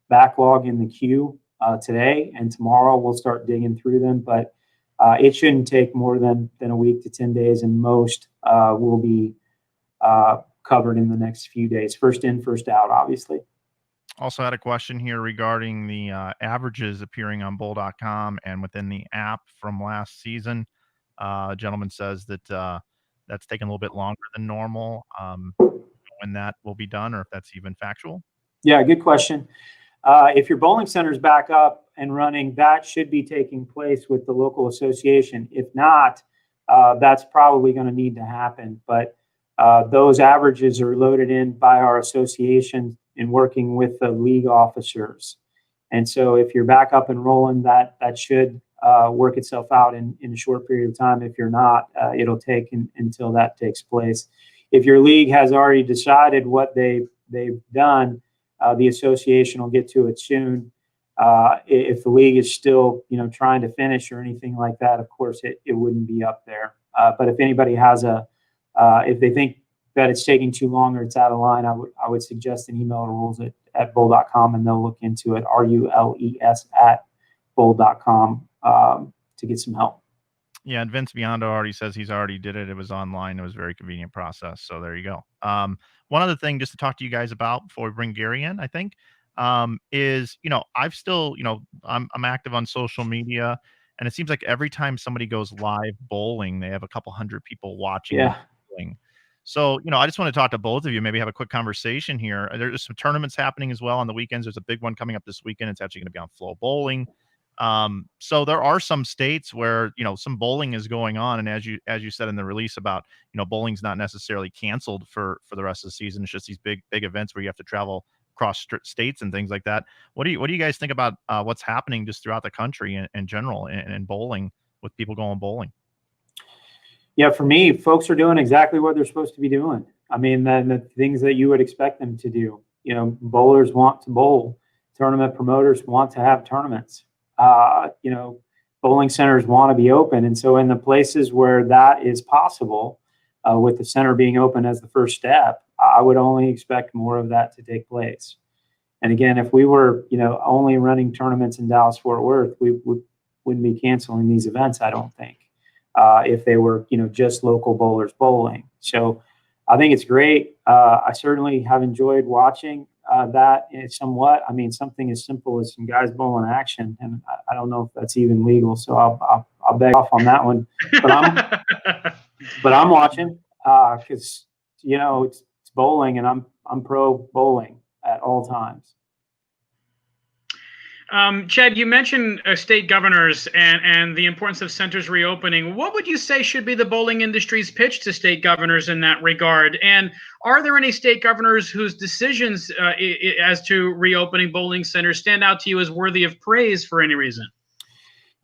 backlog in the queue today, and tomorrow we'll start digging through them. But it shouldn't take more than a week to 10 days, and most will be covered in the next few days. First in, first out, obviously. Also had a question here regarding the averages appearing on bowl.com and within the app from last season. A gentleman says that that's taken a little bit longer than normal. When that will be done, or if that's even factual? Yeah, good question. If your bowling center is back up and running, that should be taking place with the local association. If not, that's probably going to need to happen. But those averages are loaded in by our association in working with the league officers. And so if you're back up and rolling, that should work itself out in a short period of time. If you're not, it'll take until that takes place. If your league has already decided what they've done, the association will get to it soon. If the league is still, trying to finish or anything like that, of course, it wouldn't be up there. But if anybody has if they think that it's taking too long or it's out of line, I would suggest an email to rules at bowl.com, and they'll look into it, RULES at bowl.com, to get some help. Yeah, and Vince Biondo already says he's already did it. It was online. It was a very convenient process. So there you go. One other thing just to talk to you guys about before we bring Gary in, I think, is, I've still, I'm active on social media, and it seems like every time somebody goes live bowling, they have a couple hundred people watching. Yeah. Bowling. So, I just want to talk to both of you, maybe have a quick conversation here. There's some tournaments happening as well on the weekends. There's a big one coming up this weekend. It's actually going to be on Flow Bowling. So there are some states where, some bowling is going on. And as you said in the release about, bowling's not necessarily canceled for the rest of the season. It's just these big events where you have to travel across states and things like that. What do you guys think about what's happening just throughout the country in general in bowling with people going bowling? Yeah, for me, folks are doing exactly what they're supposed to be doing. I mean, the things that you would expect them to do. Bowlers want to bowl. Tournament promoters want to have tournaments. Bowling centers want to be open. And so in the places where that is possible, with the center being open as the first step, I would only expect more of that to take place. And again, if we were, only running tournaments in Dallas-Fort Worth, we wouldn't be canceling these events, I don't think, if they were, just local bowlers bowling. So I think it's great. I certainly have enjoyed watching that somewhat. I mean, something as simple as some guys bowling action, and I don't know if that's even legal, so I'll back off on that one. But I'm watching because it's bowling, and I'm pro bowling at all times. Chad, you mentioned state governors and the importance of centers reopening. What would you say should be the bowling industry's pitch to state governors in that regard? And are there any state governors whose decisions as to reopening bowling centers stand out to you as worthy of praise for any reason?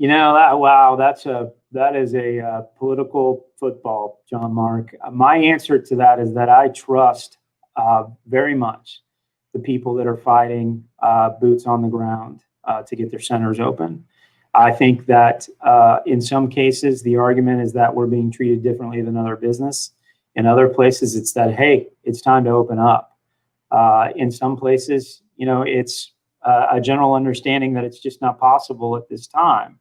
That is a political football, Gianmarc. My answer to that is that I trust very much the people that are fighting boots on the ground to get their centers open. I think that in some cases, the argument is that we're being treated differently than other business. In other places, it's that, hey, it's time to open up. In some places, it's a general understanding that it's just not possible at this time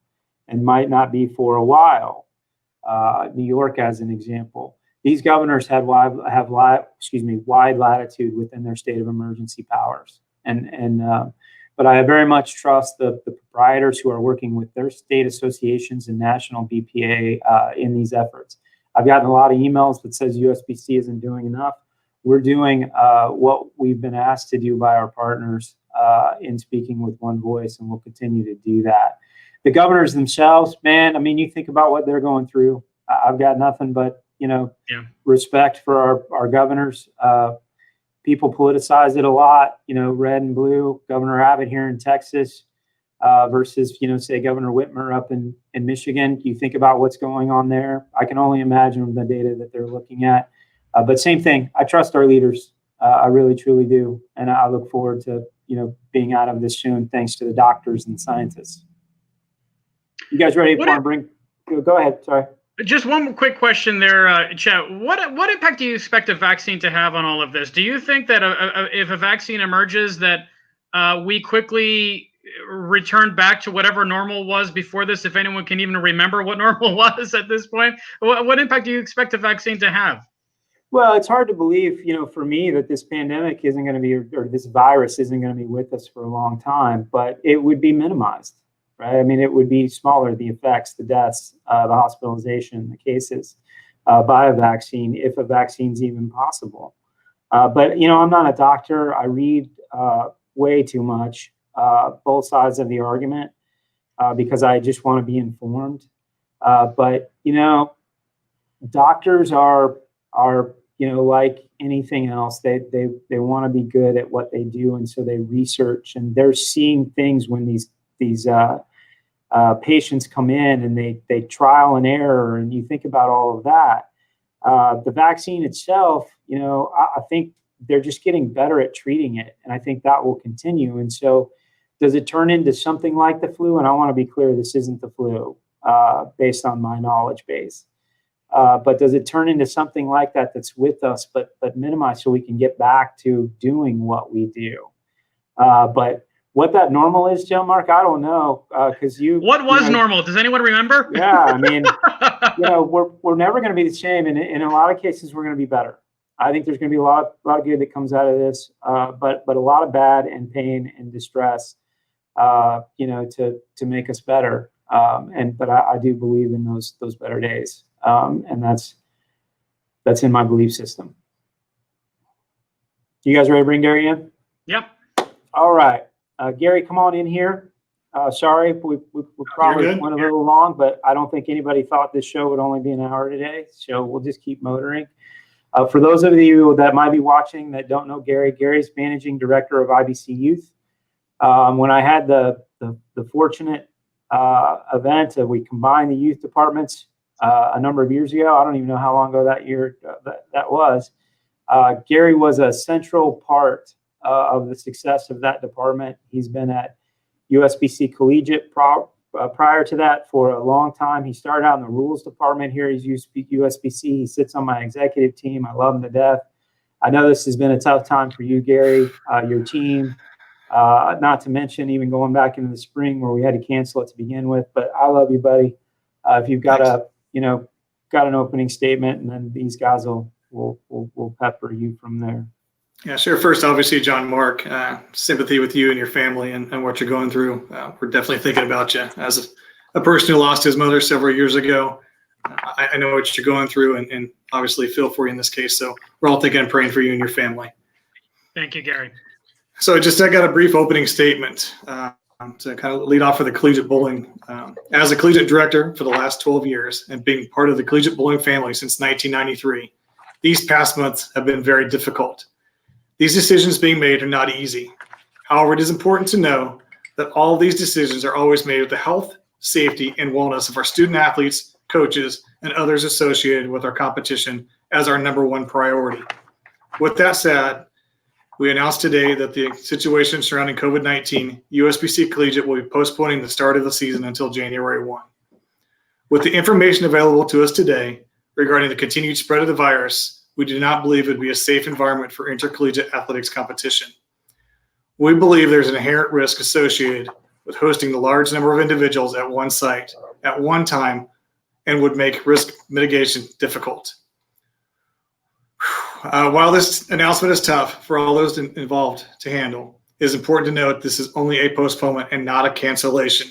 and might not be for a while. New York, as an example. These governors have wide latitude within their state of emergency powers. But I very much trust the proprietors who are working with their state associations and national BPA in these efforts. I've gotten a lot of emails that says USBC isn't doing enough. We're doing what we've been asked to do by our partners in speaking with one voice, and we'll continue to do that. The governors themselves, man, I mean, you think about what they're going through. I've got nothing but, respect for our governors. People politicize it a lot, red and blue. Governor Abbott here in Texas, versus, say Governor Whitmer up in Michigan. You think about what's going on there. I can only imagine the data that they're looking at. But same thing. I trust our leaders. I really, truly do. And I look forward to, being out of this soon, thanks to the doctors and scientists. You guys ready to bring? Go ahead. Sorry. Just one quick question there, Chet. What impact do you expect a vaccine to have on all of this? Do you think that if a vaccine emerges, that we quickly return back to whatever normal was before this, if anyone can even remember what normal was at this point? What impact do you expect a vaccine to have? Well, it's hard to believe, for me, that this pandemic isn't going to be, or this virus isn't going to be with us for a long time, but it would be minimized, right? I mean, it would be smaller, the effects, the deaths, the hospitalization, the cases by a vaccine, if a vaccine's even possible. But, I'm not a doctor. I read way too much, both sides of the argument, because I just want to be informed. But, doctors are like anything else, they want to be good at what they do, and so they research, and they're seeing things when these patients come in, and they trial and error, and you think about all of that. The vaccine itself, I think they're just getting better at treating it, and I think that will continue. And so, does it turn into something like the flu? And I want to be clear, this isn't the flu, based on my knowledge base. But does it turn into something like that that's with us, but minimized, so we can get back to doing what we do? But what that normal is, Gianmarc, I don't know, because What was normal? Does anyone remember? Yeah, I mean, we're never going to be the same, and in a lot of cases, we're going to be better. I think there's going to be a lot of good that comes out of this, but a lot of bad and pain and distress, to make us better. But I do believe in those better days. And that's in my belief system. You guys ready to bring Gary in? Yep. All right. Gary, come on in here. Sorry, we probably went a little long, but I don't think anybody thought this show would only be an hour today. So we'll just keep motoring. For those of you that might be watching that don't know Gary, Gary's managing director of IBC Youth. When I had the fortunate event, we combined the youth departments a number of years ago. I don't even know how long ago that year that was. Gary was a central part of the success of that department. He's been at USBC Collegiate prior to that for a long time. He started out in the rules department here. He's USBC. He sits on my executive team. I love him to death. I know this has been a tough time for you, Gary, your team. Not to mention even going back into the spring where we had to cancel it to begin with. But I love you, buddy. If you've got got an opening statement, and then these guys will pepper you from there. Yeah, sure. First, obviously, Gianmarc, sympathy with you and your family and what you're going through. We're definitely thinking about you. As a person who lost his mother several years ago, I know what you're going through, and obviously feel for you in this case. So we're all thinking and praying for you and your family. Thank you, Gary. So I got a brief opening statement to kind of lead off for the collegiate bowling. As a collegiate director for the last 12 years and being part of the collegiate bowling family since 1993, these past months have been very difficult. These decisions being made are not easy. However, it is important to know that all of these decisions are always made with the health, safety, and wellness of our student athletes, coaches, and others associated with our competition as our number one priority. With that said, we announced today that the situation surrounding COVID-19, USBC Collegiate will be postponing the start of the season until January 1. With the information available to us today regarding the continued spread of the virus, we do not believe it would be a safe environment for intercollegiate athletics competition. We believe there's an inherent risk associated with hosting the large number of individuals at one site at one time and would make risk mitigation difficult. While this announcement is tough for all those involved to handle, it is important to note this is only a postponement and not a cancellation.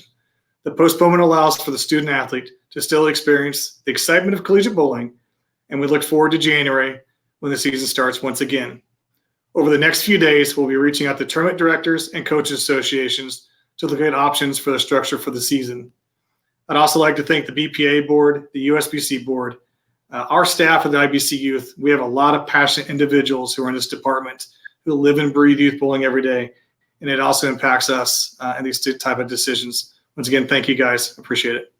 The postponement allows for the student athlete to still experience the excitement of collegiate bowling, and we look forward to January when the season starts once again. Over the next few days, we'll be reaching out to tournament directors and coaches associations to look at options for the structure for the season. I'd also like to thank the BPA board, the USBC board, our staff at the IBC Youth. We have a lot of passionate individuals who are in this department who live and breathe youth bowling every day, and it also impacts us in these type of decisions. Once again, thank you guys. Appreciate it.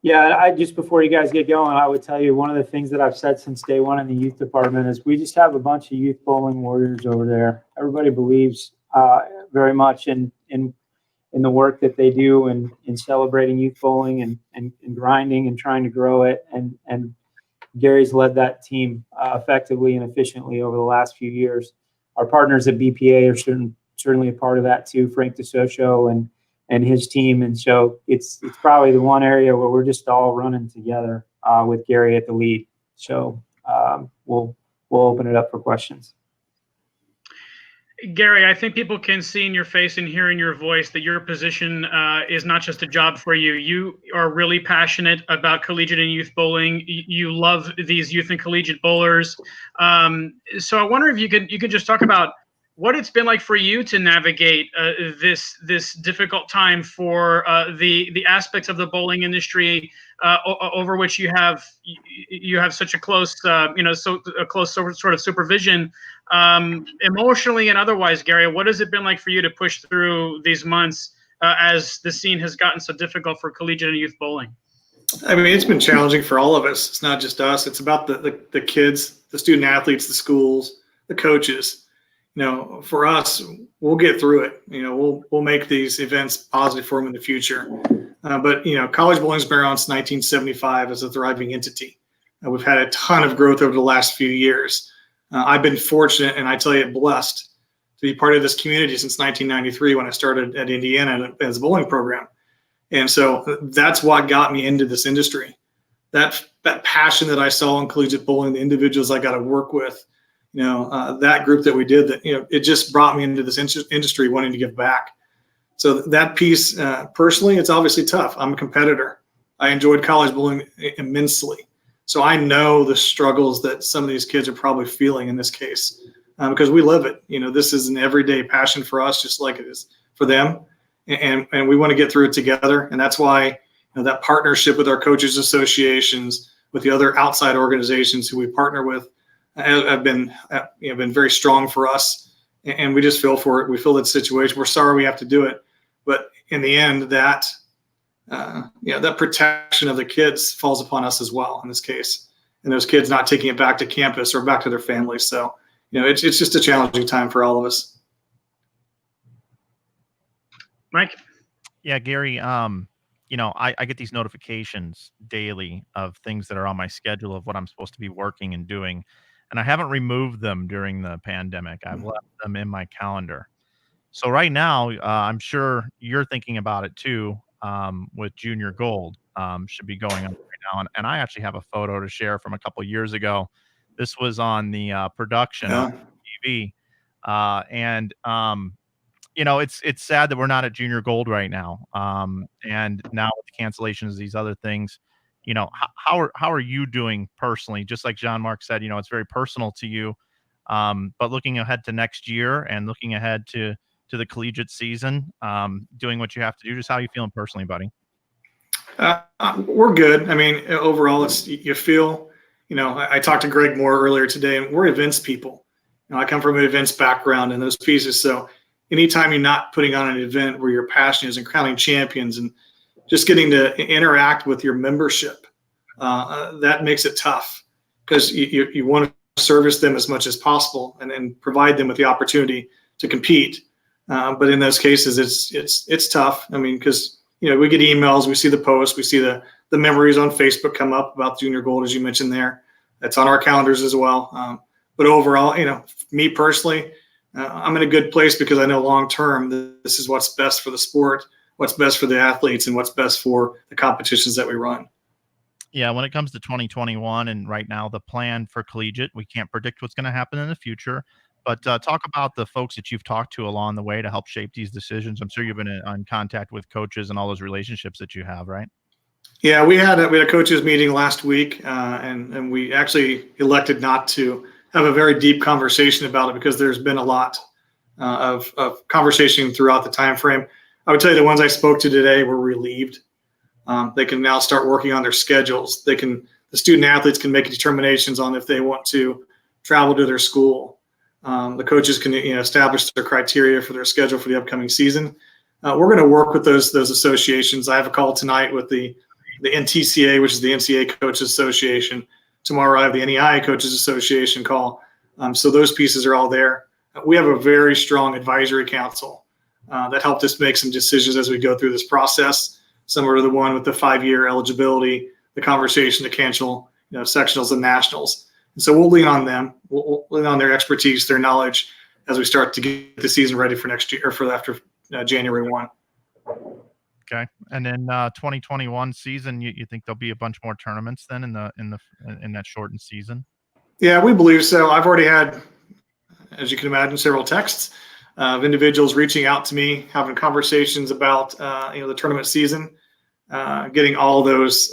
Yeah, I just before you guys get going, I would tell you one of the things that I've said since day one in the youth department is we just have a bunch of youth bowling warriors over there. Everybody believes very much in the work that they do and in celebrating youth bowling and grinding and trying to grow it. And Gary's led that team effectively and efficiently over the last few years. Our partners at BPA are certainly a part of that too, Frank DeSocio and his team. And so it's probably the one area where we're just all running together with Gary at the lead. So we'll open it up for questions. Gary, I think people can see in your face and hear in your voice that your position is not just a job for you. You are really passionate about collegiate and youth bowling. You love these youth and collegiate bowlers. So I wonder if you could just talk about what it's been like for you to navigate this difficult time for the aspects of the bowling industry over which you have such a close close sort of supervision, emotionally and otherwise. Gary, what has it been like for you to push through these months as the scene has gotten so difficult for collegiate and youth bowling? I mean, it's been challenging for all of us. It's not just us. It's about the kids, the student athletes, the schools, the coaches. You know, for us, we'll get through it. You know, we'll make these events positive for them in the future. But you know, college bowling's been around since 1975 as a thriving entity. We've had a ton of growth over the last few years. I've been fortunate, and I tell you, blessed to be part of this community since 1993 when I started at Indiana as a bowling program. And so that's what got me into this industry. That passion that I saw in collegiate bowling, the individuals I got to work with, you know, that group that we did, that, you know, it just brought me into this industry wanting to give back. So that piece, personally, it's obviously tough. I'm a competitor. I enjoyed college bowling immensely. So I know the struggles that some of these kids are probably feeling in this case, because we live it. You know, this is an everyday passion for us, just like it is for them. And we want to get through it together. And that's why, you know, that partnership with our coaches associations, with the other outside organizations who we partner with, have been very strong for us. And we just feel for it. We feel that situation. We're sorry we have to do it. But in the end, that protection of the kids falls upon us as well in this case. And those kids not taking it back to campus or back to their families. So, you know, it's just a challenging time for all of us. Mike? Yeah, Gary, you know, I get these notifications daily of things that are on my schedule of what I'm supposed to be working and doing. And I haven't removed them during the pandemic. I've left them in my calendar. So right now, I'm sure you're thinking about it too, with Junior Gold. Should be going on right now. And I actually have a photo to share from a couple of years ago. This was on the production of TV. You know, it's sad that we're not at Junior Gold right now. And now with the cancellations, these other things, you know, how are you doing personally? Just like Gianmarc said, you know, it's very personal to you. But looking ahead to next year and looking ahead to the collegiate season, doing what you have to do, just how are you feeling personally, buddy? We're good. I mean, overall, you feel, you know, I talked to Greg Moore earlier today, and we're events people. You know, I come from an events background and those pieces. So anytime you're not putting on an event where your passion is in crowning champions and just getting to interact with your membership, that makes it tough, because you want to service them as much as possible and provide them with the opportunity to compete. But in those cases, it's tough. I mean, because, you know, we get emails, we see the posts, we see the memories on Facebook come up about Junior Gold, as you mentioned there. That's on our calendars as well. But overall, you know, me personally, I'm in a good place because I know long term this is what's best for the sport, what's best for the athletes, and what's best for the competitions that we run. Yeah, when it comes to 2021 and right now, the plan for collegiate, we can't predict what's going to happen in the future. But talk about the folks that you've talked to along the way to help shape these decisions. I'm sure you've been in contact with coaches and all those relationships that you have, right? Yeah, we had a coaches meeting last week, and we actually elected not to have a very deep conversation about it because there's been a lot of conversation throughout the time frame. I would tell you the ones I spoke to today were relieved. They can now start working on their schedules. The student athletes can make determinations on if they want to travel to their school. The coaches can establish their criteria for their schedule for the upcoming season. We're going to work with those associations. I have a call tonight with the NTCA, which is the NCAA Coaches Association. Tomorrow I have the NEI Coaches Association call. So those pieces are all there. We have a very strong advisory council that helped us make some decisions as we go through this process. Similar to the one with the 5-year eligibility, the conversation to cancel sectionals and nationals. And so we'll lean on them. We'll lean on their expertise, their knowledge as we start to get the season ready for next year or for after January 1. Okay, and then 2021 season, you think there'll be a bunch more tournaments then in that shortened season? Yeah, we believe so. I've already had, as you can imagine, several texts of individuals reaching out to me, having conversations about the tournament season, getting all those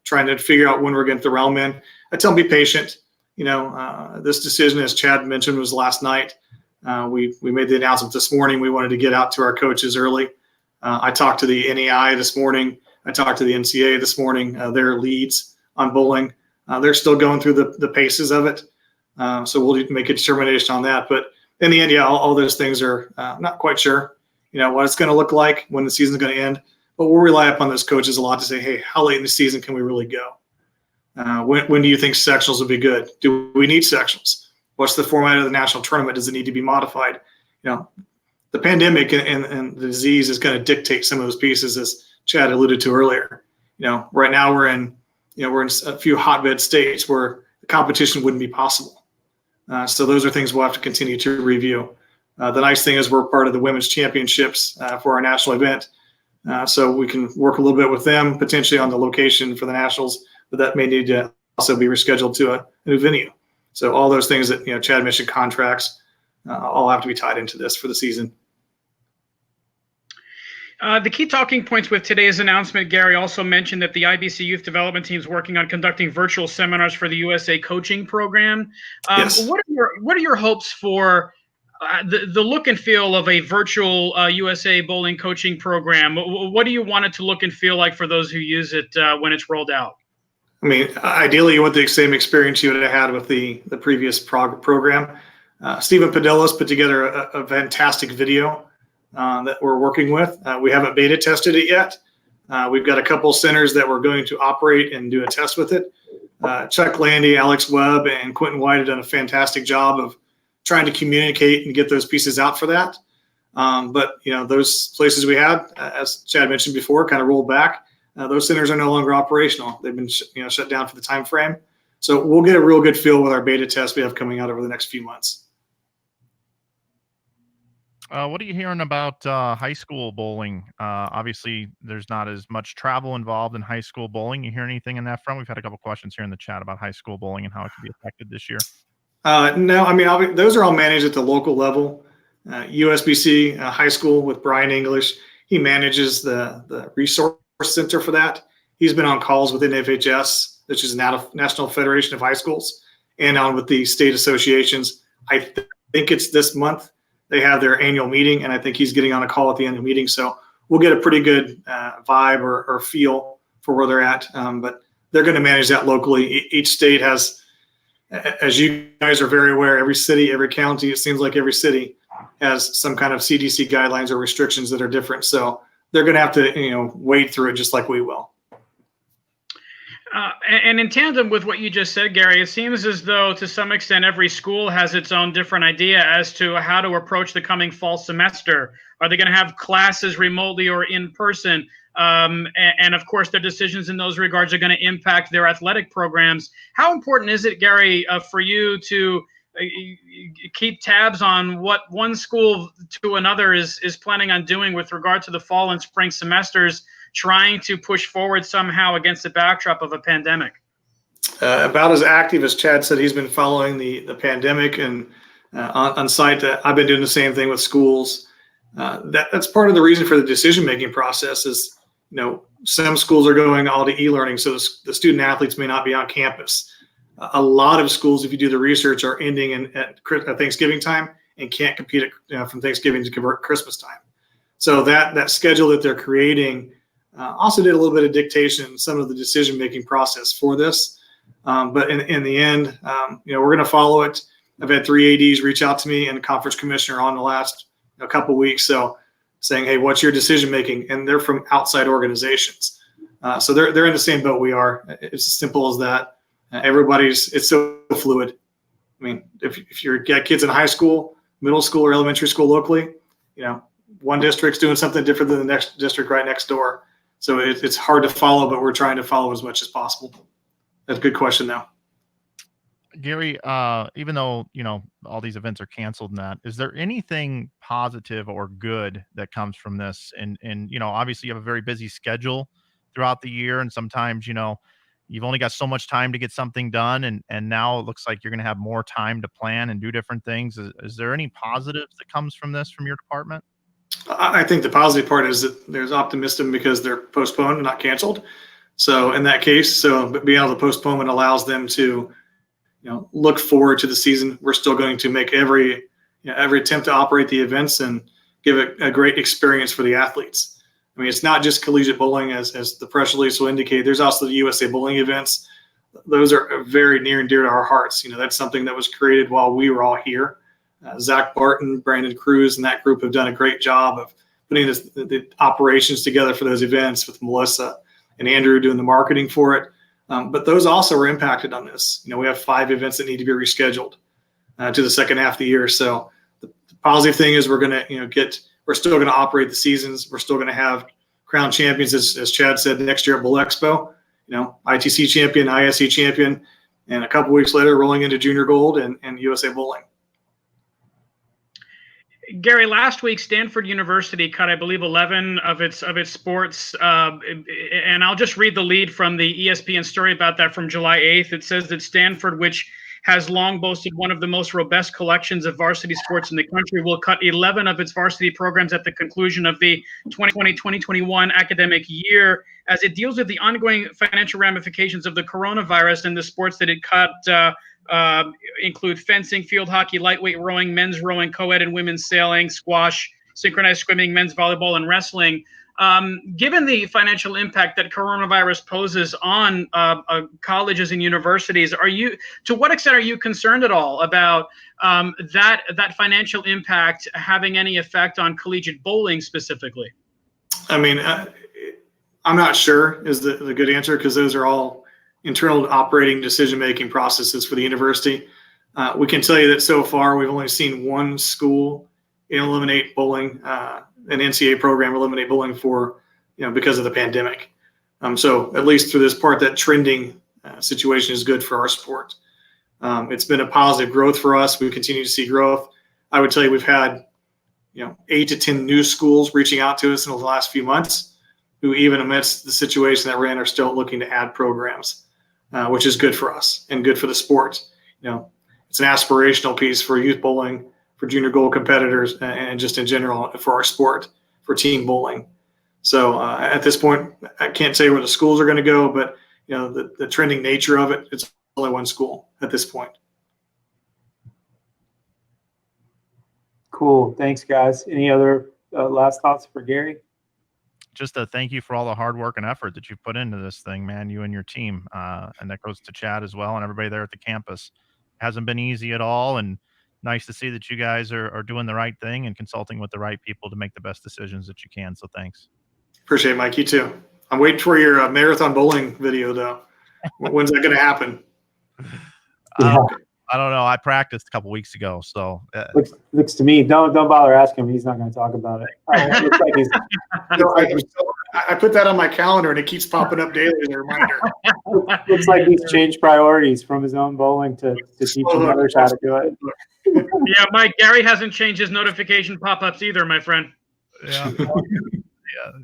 trying to figure out when we're going to throw them in. I tell them be patient. This decision, as Chad mentioned, was last night. We made the announcement this morning. We wanted to get out to our coaches early. I talked to the NEI this morning. I talked to the NCAA this morning. Their leads on bowling. They're still going through the paces of it. So we'll make a determination on that. But in the end, yeah, all those things are not quite sure, what it's going to look like when the season's going to end. But we'll rely upon those coaches a lot to say, hey, how late in the season can we really go? When do you think sectionals would be good? Do we need sectionals? What's the format of the national tournament? Does it need to be modified? The pandemic and the disease is going to dictate some of those pieces, as Chad alluded to earlier. Right now we're in a few hotbed states where the competition wouldn't be possible. So those are things we'll have to continue to review. The nice thing is we're part of the women's championships for our national event. So we can work a little bit with them potentially on the location for the nationals, but that may need to also be rescheduled to a new venue. So all those things that Chad mentioned, contracts, all have to be tied into this for the season. The key talking points with today's announcement, Gary, also mentioned that the IBC Youth Development Team is working on conducting virtual seminars for the USA Coaching Program. Yes. What are your hopes for the look and feel of a virtual USA Bowling Coaching Program? What do you want it to look and feel like for those who use it when it's rolled out? I mean, ideally, you want the same experience you would have had with the previous program. Stephen Padillas put together a fantastic video that we're working with. We haven't beta tested it yet. We've got a couple centers that we're going to operate and do a test with it. Chuck Landy, Alex Webb, and Quentin White have done a fantastic job of trying to communicate and get those pieces out for that. But those places we had, as Chad mentioned before, kind of rolled back. Those centers are no longer operational. They've been shut down for the time frame. So we'll get a real good feel with our beta test we have coming out over the next few months. What are you hearing about high school bowling? Obviously, there's not as much travel involved in high school bowling. You hear anything in that front? We've had a couple questions here in the chat about high school bowling and how it could be affected this year. No, I mean, those are all managed at the local level. USBC High School with Brian English, he manages the resource center for that. He's been on calls with NFHS, which is National Federation of High Schools, and on with the state associations. I think it's this month. They have their annual meeting, and I think he's getting on a call at the end of the meeting. So we'll get a pretty good vibe or feel for where they're at. But they're going to manage that locally. Each state has, as you guys are very aware, every city, every county, it seems like every city has some kind of CDC guidelines or restrictions that are different. So they're going to have to, wade through it just like we will. And in tandem with what you just said, Gary, it seems as though to some extent every school has its own different idea as to how to approach the coming fall semester. Are they going to have classes remotely or in person? And of course, their decisions in those regards are going to impact their athletic programs. How important is it, Gary, for you to keep tabs on what one school to another is planning on doing with regard to the fall and spring semesters, trying to push forward somehow against the backdrop of a pandemic? About as active as Chad said, he's been following the pandemic and on site. I've been doing the same thing with schools. That's part of the reason for the decision-making process is, some schools are going all to e-learning, so the student athletes may not be on campus. A lot of schools, if you do the research, are ending at Thanksgiving time and can't compete from Thanksgiving to convert Christmas time. So that schedule that they're creating also did a little bit of dictation in some of the decision-making process for this. But in the end, we're going to follow it. I've had 3 ADs reach out to me and a conference commissioner on the last couple of weeks. So saying, hey, what's your decision making? And they're from outside organizations. So they're in the same boat we are. It's as simple as that. It's so fluid. I mean, if you're got kids in high school, middle school, or elementary school locally, one district's doing something different than the next district right next door. So it's hard to follow, but we're trying to follow as much as possible. That's a good question, though. Gary, even though, all these events are canceled and that, is there anything positive or good that comes from this? And obviously you have a very busy schedule throughout the year. And sometimes, you've only got so much time to get something done. And now it looks like you're going to have more time to plan and do different things. Is there any positives that comes from this from your department? I think the positive part is that there's optimism because they're postponed and not canceled. So in that case, being able to postpone allows them to look forward to the season. We're still going to make every attempt to operate the events and give it a great experience for the athletes. I mean, it's not just collegiate bowling, as the press release will indicate. There's also the USA Bowling events. Those are very near and dear to our hearts. That's something that was created while we were all here. Zach Barton, Brandon Cruz, and that group have done a great job of putting the operations together for those events, with Melissa and Andrew doing the marketing for it. But those also were impacted on this. We have 5 events that need to be rescheduled to the second half of the year. So the positive thing is we're still going to operate the seasons. We're still going to have crown champions, as Chad said, next year at Bowl Expo. ITC champion, ISE champion, and a couple weeks later rolling into Junior Gold and USA Bowling. Gary, last week Stanford University cut, I believe, 11 of its sports, and I'll just read the lead from the ESPN story about that from July 8th. It says that Stanford, which has long boasted one of the most robust collections of varsity sports in the country, will cut 11 of its varsity programs at the conclusion of the 2020-2021 academic year, as it deals with the ongoing financial ramifications of the coronavirus. And the sports that it cut include fencing, field hockey, lightweight rowing, men's rowing, co-ed and women's sailing, squash, synchronized swimming, men's volleyball, and wrestling. Given the financial impact that coronavirus poses on colleges and universities, to what extent are you concerned at all about that financial impact having any effect on collegiate bowling specifically? I mean, I'm not sure is the good answer, because those are all internal operating decision-making processes for the university. We can tell you that so far we've only seen one school eliminate bowling, an NCAA program eliminate bowling for, because of the pandemic. So at least through this part, that trending situation is good for our sport. It's been a positive growth for us. We continue to see growth. I would tell you we've had, 8 to 10 new schools reaching out to us in the last few months, who even amidst the situation that we're in are still looking to add programs, which is good for us and good for the sport. It's an aspirational piece for youth bowling, for junior gold competitors, and just in general for our sport, for team bowling. So at this point, I can't say where the schools are going to go, but the trending nature of it, it's only one school at this point. Cool. Thanks, guys. Any other last thoughts for Gary? Just a thank you for all the hard work and effort that you've put into this thing, man, you and your team. And that goes to Chad as well and everybody there at the campus. It hasn't been easy at all, and nice to see that you guys are doing the right thing and consulting with the right people to make the best decisions that you can. So thanks. Appreciate it, Mike. You too. I'm waiting for your marathon bowling video, though. When's that going to happen? I don't know. I practiced a couple weeks ago, so looks to me. Don't bother asking him. He's not going to talk about it. Looks like he's, I put that on my calendar, and it keeps popping up daily as a reminder. looks like he's changed priorities from his own bowling to teaching others how to do it. Yeah, Mike, Gary hasn't changed his notification pop-ups either, my friend. Yeah,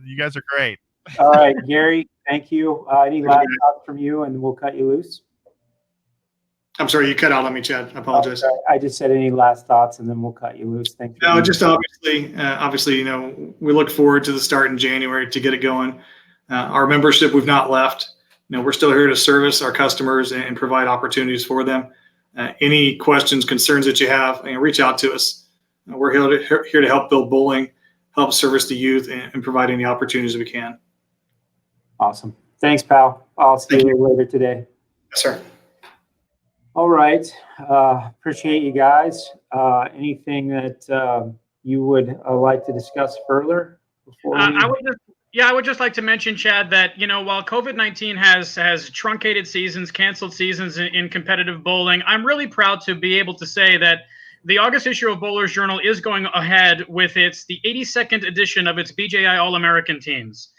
you guys are great. All right, Gary, thank you. Any last thoughts from you, and we'll cut you loose? I'm sorry, you cut out on me, Chad. I apologize. I just said any last thoughts, and then we'll cut you loose. Thank you. No, just obviously, we look forward to the start in January to get it going. Our membership, we've not left. We're still here to service our customers and provide opportunities for them. Any questions, concerns that you have, reach out to us. We're here to help build bowling, help service the youth, and provide any opportunities we can. Awesome. Thanks, pal. I'll see you later today. Yes, sir. All right. Appreciate you guys. Anything that you would like to discuss further before we? I would just like to mention, Chad, that while COVID-19 has truncated seasons, canceled seasons in competitive bowling, I'm really proud to be able to say that the August issue of Bowler's Journal is going ahead with the 82nd edition of its BJI All-American teams.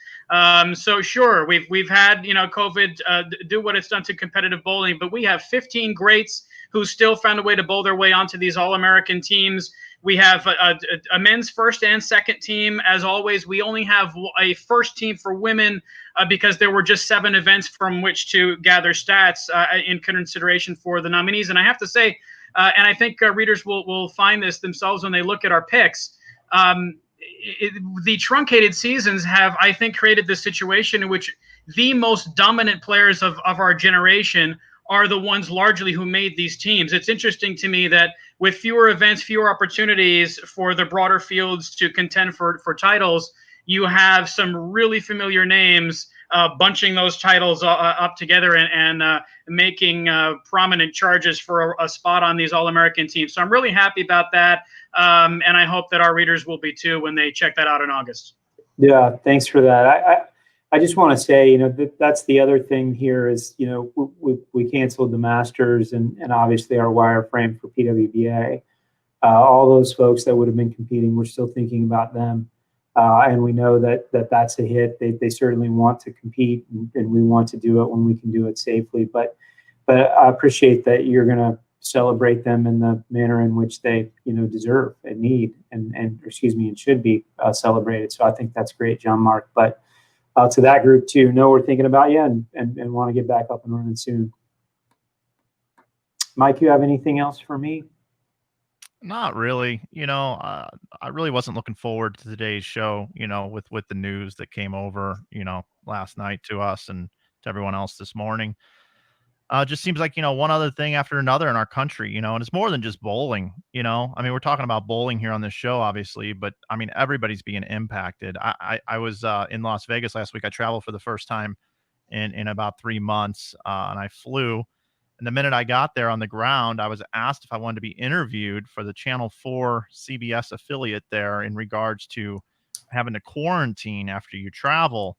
So sure, we've had COVID do what it's done to competitive bowling, but we have 15 greats who still found a way to bowl their way onto these All-American teams. We have a men's first and second team. As always, we only have a first team for women because there were just 7 events from which to gather stats in consideration for the nominees. And I have to say, and I think readers will find this themselves when they look at our picks, the truncated seasons have, I think, created this situation in which the most dominant players of our generation are the ones largely who made these teams. It's interesting to me that with fewer events, fewer opportunities for the broader fields to contend for titles, you have some really familiar names bunching those titles up together and making prominent charges for a spot on these All-American teams. So I'm really happy about that, and I hope that our readers will be too when they check that out in August. Yeah, thanks for that. I just want to say, that's the other thing here is, we canceled the Masters and obviously our wireframe for PWBA. All those folks that would have been competing, we're still thinking about them. And we know that's a hit. They certainly want to compete, and we want to do it when we can do it safely. But I appreciate that you're going to celebrate them in the manner in which they deserve and need and should be celebrated. So I think that's great, Gianmarc. But to that group too, know we're thinking about you and want to get back up and running soon. Mike, you have anything else for me? Not really. I really wasn't looking forward to today's show, with the news that came over, last night to us and to everyone else this morning. Just seems like, one other thing after another in our country, and it's more than just bowling, I mean, we're talking about bowling here on this show, obviously, but I mean, everybody's being impacted. I was in Las Vegas last week. I traveled for the first time in about 3 months, and I flew. And the minute I got there on the ground, I was asked if I wanted to be interviewed for the Channel 4 CBS affiliate there in regards to having to quarantine after you travel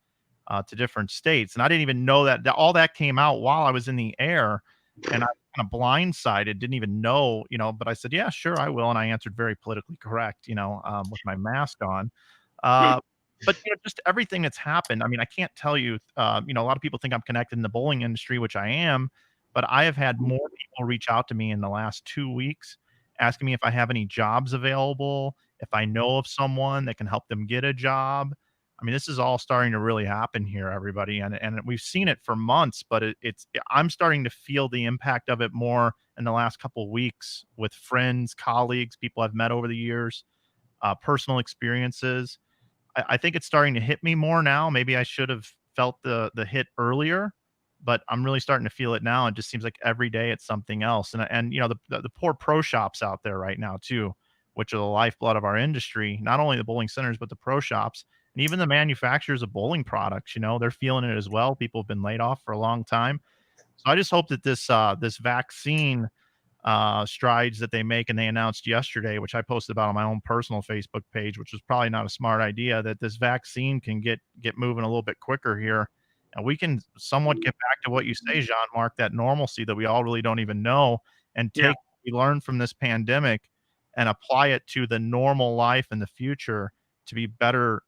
to different states. And I didn't even know that all that came out while I was in the air. And I kind of blindsided, didn't even know, but I said, yeah, sure, I will. And I answered very politically correct, with my mask on. But just everything that's happened. I mean, I can't tell you, a lot of people think I'm connected in the bowling industry, which I am. But I have had more people reach out to me in the last 2 weeks asking me if I have any jobs available, if I know of someone that can help them get a job. I mean, this is all starting to really happen here, everybody. And we've seen it for months, but I'm starting to feel the impact of it more in the last couple of weeks with friends, colleagues, people I've met over the years, personal experiences. I think it's starting to hit me more now. Maybe I should have felt the hit earlier, but I'm really starting to feel it now. It just seems like every day it's something else. And the poor pro shops out there right now too, which are the lifeblood of our industry, not only the bowling centers, but the pro shops and even the manufacturers of bowling products, they're feeling it as well. People have been laid off for a long time. So I just hope that this vaccine strides that they make and they announced yesterday, which I posted about on my own personal Facebook page, which was probably not a smart idea, that this vaccine can get moving a little bit quicker here. And we can somewhat get back to what you say, Gianmarc, that normalcy that we all really don't even know, and take what we learned from this pandemic and apply it to the normal life in the future to be better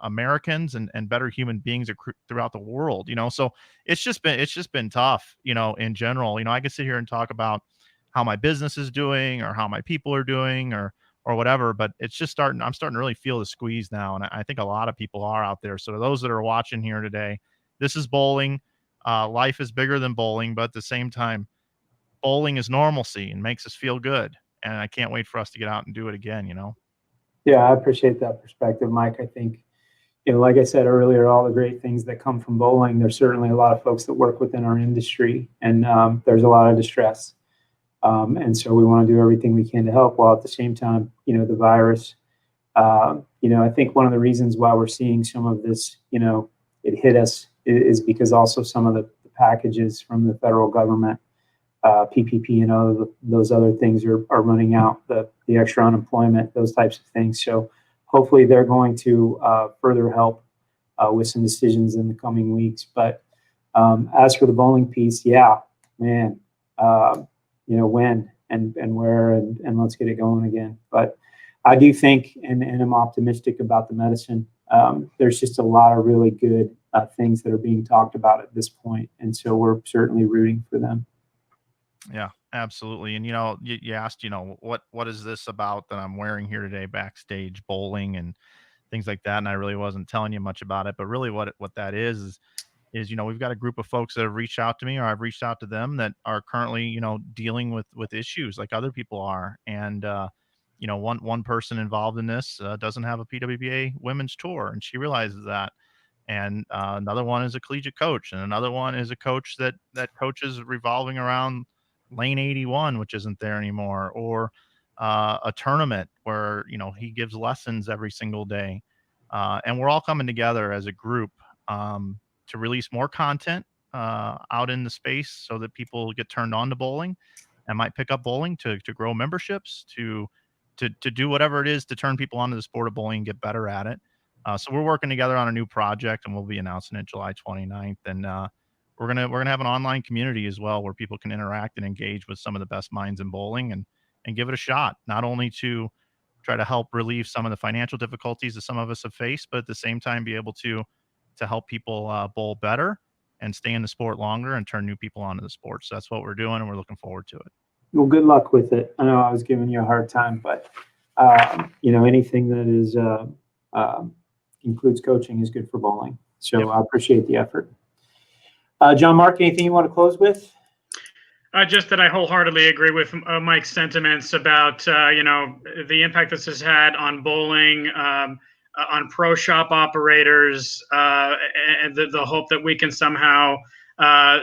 Americans and better human beings throughout the world. So it's just been tough, in general. I could sit here and talk about how my business is doing or how my people are doing or whatever, but I'm starting to really feel the squeeze now. And I think a lot of people are out there. So those that are watching here today, this is bowling. Life is bigger than bowling, but at the same time, bowling is normalcy and makes us feel good. And I can't wait for us to get out and do it again, Yeah, I appreciate that perspective, Mike. I think, like I said earlier, all the great things that come from bowling, there's certainly a lot of folks that work within our industry, and there's a lot of distress. And so we want to do everything we can to help, while at the same time, the virus, I think one of the reasons why we're seeing some of this, it hit us is because also some of the packages from the federal government PPP and those other things are running out, the extra unemployment, those types of things. So hopefully they're going to further help with some decisions in the coming weeks. But as for the bowling piece, yeah, man, when and where and let's get it going again. But I do think, and I'm optimistic about the medicine. There's just a lot of really good things that are being talked about at this point, and so we're certainly rooting for them. Yeah, absolutely. And you asked, what is this about that I'm wearing here today, backstage bowling and things like that. And I really wasn't telling you much about it, but really what that is we've got a group of folks that have reached out to me, or I've reached out to them, that are currently, dealing with issues like other people are. And, one person involved in this doesn't have a PWBA women's tour, and she realizes that. And another one is a collegiate coach, and another one is a coach that coaches revolving around lane 81, which isn't there anymore, or a tournament where he gives lessons every single day, and we're all coming together as a group to release more content out in the space so that people get turned on to bowling and might pick up bowling to grow memberships, to do whatever it is to turn people onto the sport of bowling and get better at it. So we're working together on a new project, and we'll be announcing it July 29th. And we're gonna have an online community as well, where people can interact and engage with some of the best minds in bowling, and give it a shot, not only to try to help relieve some of the financial difficulties that some of us have faced, but at the same time be able to help people bowl better and stay in the sport longer and turn new people onto the sport. So that's what we're doing, and we're looking forward to it. Well, good luck with it. I know I was giving you a hard time, but anything that is includes coaching is good for bowling. So yep. I appreciate the effort. Gianmarc, anything you want to close with? Just that I wholeheartedly agree with Mike's sentiments about the impact this has had on bowling, on pro shop operators, and the hope that we can somehow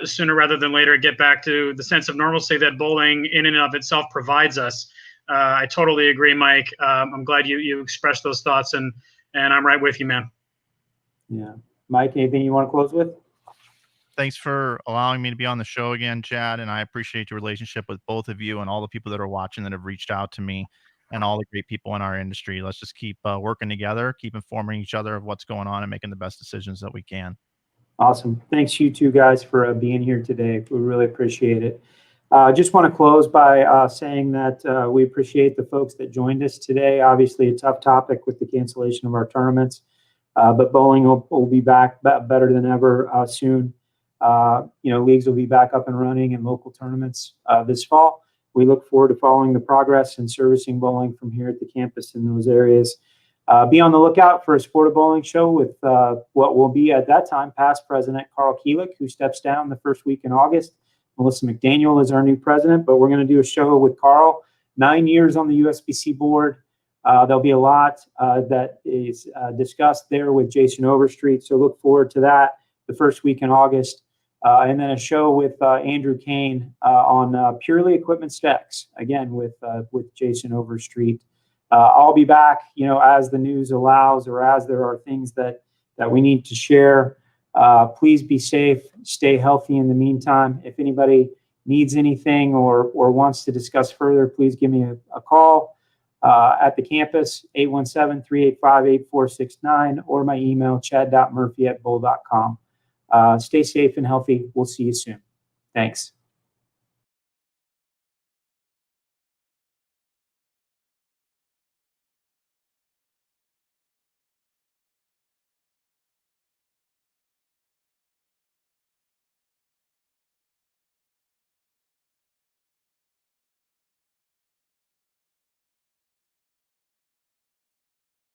sooner rather than later get back to the sense of normalcy that bowling in and of itself provides us. I totally agree, Mike. I'm glad you expressed those thoughts, and I'm right with you, man. Yeah, Mike, anything you want to close with? Thanks for allowing me to be on the show again, Chad, and I appreciate your relationship with both of you and all the people that are watching that have reached out to me, and all the great people in our industry. Let's just keep working together, keep informing each other of what's going on, and making the best decisions that we can. Awesome. Thanks you two guys for being here today. We really appreciate it. Just want to close by saying that we appreciate the folks that joined us today. Obviously, a tough topic with the cancellation of our tournaments, but bowling will be back better than ever soon. Leagues will be back up and running in local tournaments this fall. We look forward to following the progress and servicing bowling from here at the campus in those areas. Be on the lookout for a Sport of Bowling show with what will be at that time past president Carl Keelik, who steps down the first week in August. Melissa McDaniel is our new president, but we're going to do a show with Carl. 9 years on the USBC board. There'll be a lot that is discussed there with Jason Overstreet, so look forward to that the first week in August. And then a show with Andrew Kane on purely equipment specs, again with Jason Overstreet. I'll be back, as the news allows, or as there are things that we need to share. Please be safe, stay healthy in the meantime. If anybody needs anything or wants to discuss further, please give me a call at the campus, 817-385-8469, or my email, chad.murphy@bowl.com. Stay safe and healthy. We'll see you soon. Thanks.